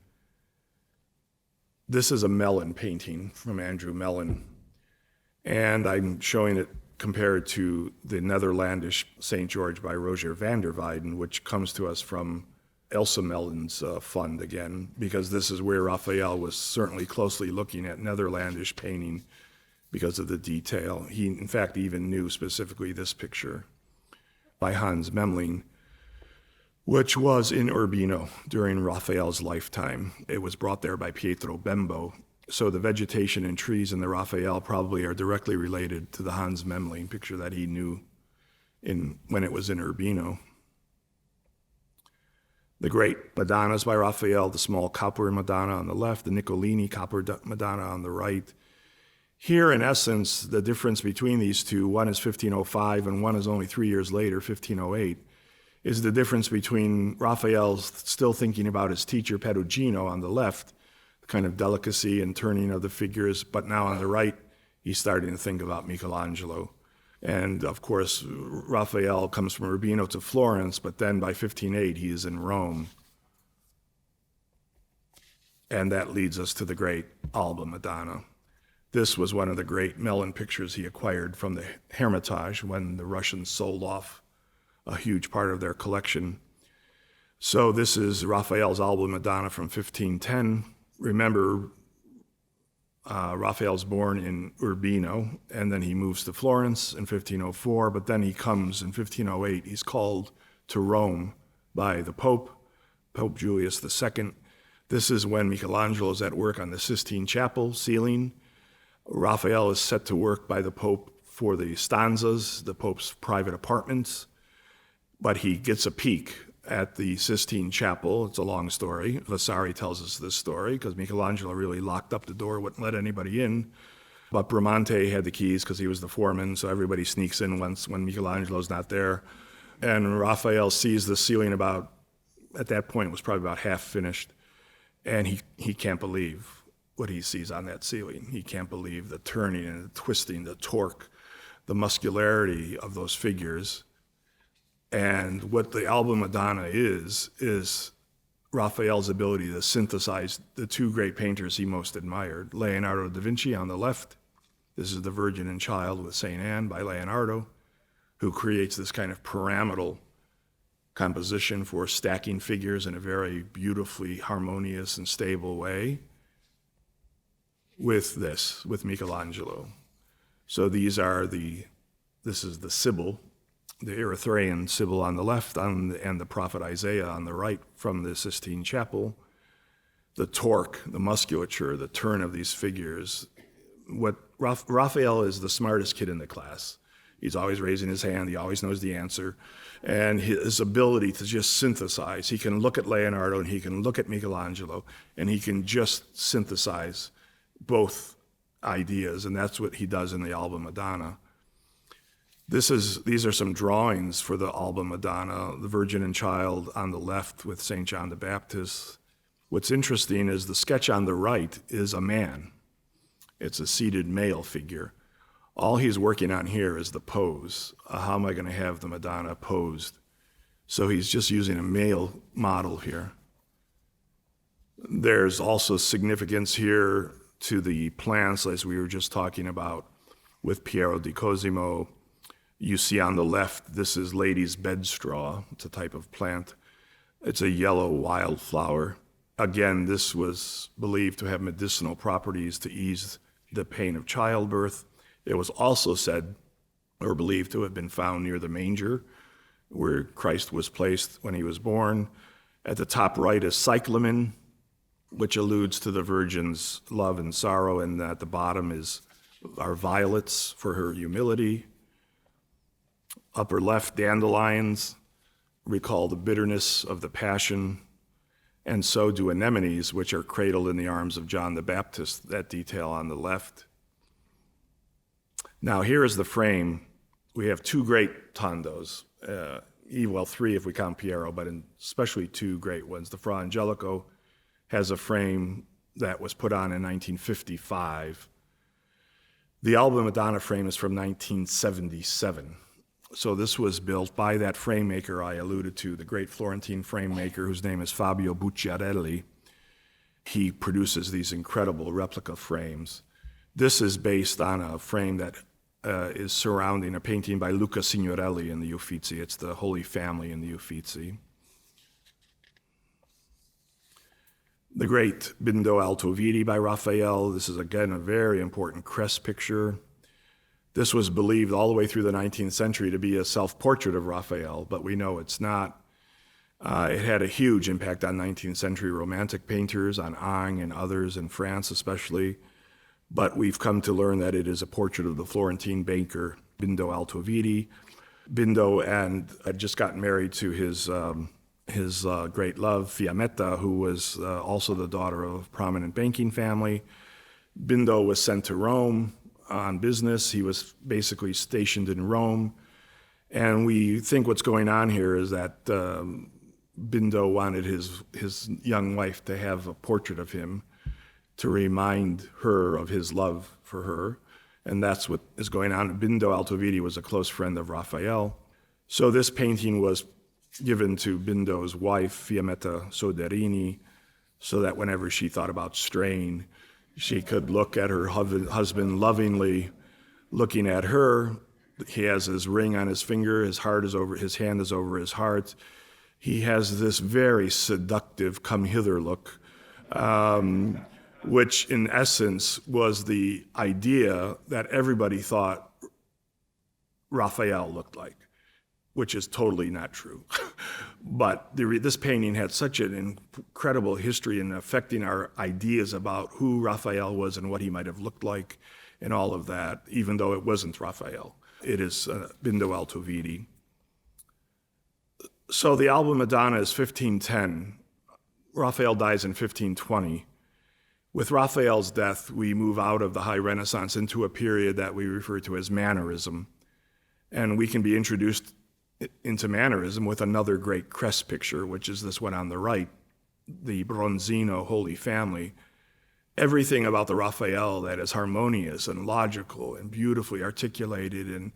This is a Mellon painting from Andrew Mellon. And I'm showing it compared to the Netherlandish St. George by Roger van der Weyden, which comes to us from Elsa Mellon's fund again, because this is where Raphael was certainly closely looking at Netherlandish painting because of the detail. He, in fact, even knew specifically this picture by Hans Memling, which was in Urbino during Raphael's lifetime. It was brought there by Pietro Bembo. So the vegetation and trees in the Raphael probably are directly related to the Hans Memling picture that he knew when it was in Urbino. The great Madonnas by Raphael, the small copper Madonna on the left, the Niccolini copper Madonna on the right. Here, in essence, the difference between these 2, one is 1505 and one is only 3 years later, 1508, is the difference between Raphael still thinking about his teacher Perugino on the left, the kind of delicacy and turning of the figures, but now on the right, he's starting to think about Michelangelo. And of course, Raphael comes from Urbino to Florence, but then by 1508, he is in Rome. And that leads us to the great Alba Madonna. This was one of the great Mellon pictures he acquired from the Hermitage when the Russians sold off a huge part of their collection. So this is Raphael's Alba Madonna from 1510. Remember, Raphael's born in Urbino, and then he moves to Florence in 1504, but then he comes in 1508. He's called to Rome by the Pope Julius II. This is when Michelangelo is at work on the Sistine Chapel ceiling. Raphael is set to work by the Pope for the stanzas, the Pope's private apartments, but he gets a peek at the Sistine Chapel. It's a long story. Vasari tells us this story because Michelangelo really locked up the door, wouldn't let anybody in. But Bramante had the keys because he was the foreman, so everybody sneaks in when Michelangelo's not there. And Raphael sees the ceiling at that point, it was probably about half finished, and he can't believe what he sees on that ceiling. He can't believe the turning and the twisting, the torque, the muscularity of those figures. And what the Alba Madonna is Raphael's ability to synthesize the 2 great painters he most admired. Leonardo da Vinci on the left. This is the Virgin and Child with St. Anne by Leonardo, who creates this kind of pyramidal composition for stacking figures in a very beautifully harmonious and stable way. With Michelangelo. So this is the Sibyl, the Erythraean Sibyl on the left and the prophet Isaiah on the right from the Sistine Chapel. The torque, the musculature, the turn of these figures. Raphael is the smartest kid in the class. He's always raising his hand. He always knows the answer. And his ability to just synthesize. He can look at Leonardo and he can look at Michelangelo and he can just synthesize both ideas. And that's what he does in the Alba Madonna. These are some drawings for the Alba Madonna, the Virgin and Child on the left with St. John the Baptist. What's interesting is the sketch on the right is a man. It's a seated male figure. All he's working on here is the pose. How am I going to have the Madonna posed? So he's just using a male model here. There's also significance here to the plants, as we were just talking about with Piero di Cosimo. You see on the left, this is lady's bedstraw. It's a type of plant. It's a yellow wildflower. Again, this was believed to have medicinal properties to ease the pain of childbirth. It was also said or believed to have been found near the manger where Christ was placed when he was born. At the top right is cyclamen, which alludes to the Virgin's love and sorrow, and at the bottom are violets for her humility. Upper left, dandelions recall the bitterness of the Passion, and so do anemones, which are cradled in the arms of John the Baptist, that detail on the left. Now here is the frame. We have two great tondos, three if we count Piero, but especially two great ones. The Fra Angelico has a frame that was put on in 1955. The Alba Madonna frame is from 1977. So this was built by that frame maker I alluded to, the great Florentine frame maker whose name is Fabio Bucciarelli. He produces these incredible replica frames. This is based on a frame that is surrounding a painting by Luca Signorelli in the Uffizi. It's the Holy Family in the Uffizi. The great Bindo Altoviti by Raphael. This is, again, a very important crest picture. This was believed all the way through the 19th century to be a self-portrait of Raphael, but we know it's not. It had a huge impact on 19th century Romantic painters, on Ingres and others in France especially, but we've come to learn that it is a portrait of the Florentine banker, Bindo Altoviti. Bindo had just gotten married to his great love, Fiammetta, who was also the daughter of a prominent banking family. Bindo was sent to Rome on business. He was basically stationed in Rome. And we think what's going on here is that Bindo wanted his young wife to have a portrait of him to remind her of his love for her. And that's what is going on. Bindo Altoviti was a close friend of Raphael. So this painting was given to Bindo's wife, Fiammetta Soderini, so that whenever she thought about strain, she could look at her husband lovingly, looking at her. He has his ring on his finger, his hand is over his heart. He has this very seductive come hither look, which in essence was the idea that everybody thought Raphael looked like, which is totally not true. But this painting had such an incredible history in affecting our ideas about who Raphael was and what he might have looked like and all of that, even though it wasn't Raphael. It is Bindo Altoviti. So the Alba Madonna is 1510. Raphael dies in 1520. With Raphael's death, we move out of the High Renaissance into a period that we refer to as Mannerism. And we can be introduced into Mannerism with another great crest picture, which is this one on the right, the Bronzino Holy Family. Everything about the Raphael that is harmonious and logical and beautifully articulated, and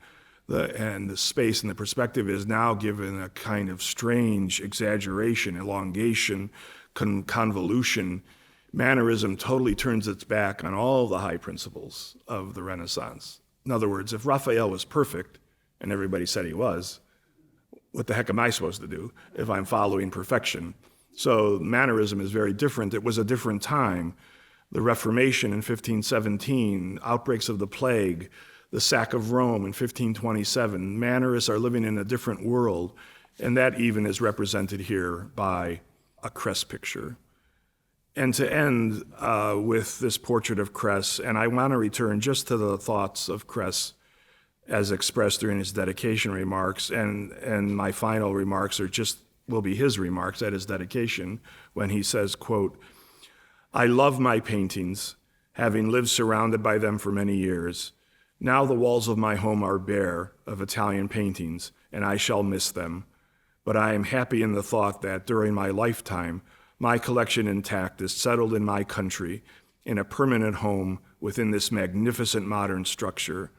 the space and the perspective is now given a kind of strange exaggeration, elongation, convolution. Mannerism totally turns its back on all the high principles of the Renaissance. In other words, if Raphael was perfect, and everybody said he was, what the heck am I supposed to do if I'm following perfection? So Mannerism is very different. It was a different time. The Reformation in 1517, outbreaks of the plague, the sack of Rome in 1527. Mannerists are living in a different world, and that even is represented here by a Cress picture. And to end with this portrait of Cress, and I want to return just to the thoughts of Cress as expressed during his dedication remarks, and my final remarks will be his remarks at his dedication when he says, quote, "I love my paintings, having lived surrounded by them for many years. Now the walls of my home are bare of Italian paintings, and I shall miss them. But I am happy in the thought that during my lifetime, my collection intact is settled in my country in a permanent home within this magnificent modern structure.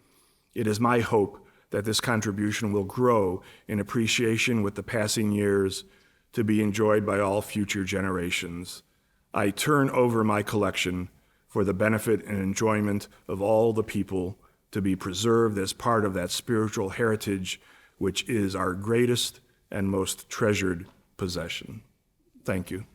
It is my hope that this contribution will grow in appreciation with the passing years to be enjoyed by all future generations. I turn over my collection for the benefit and enjoyment of all the people, to be preserved as part of that spiritual heritage which is our greatest and most treasured possession." Thank you.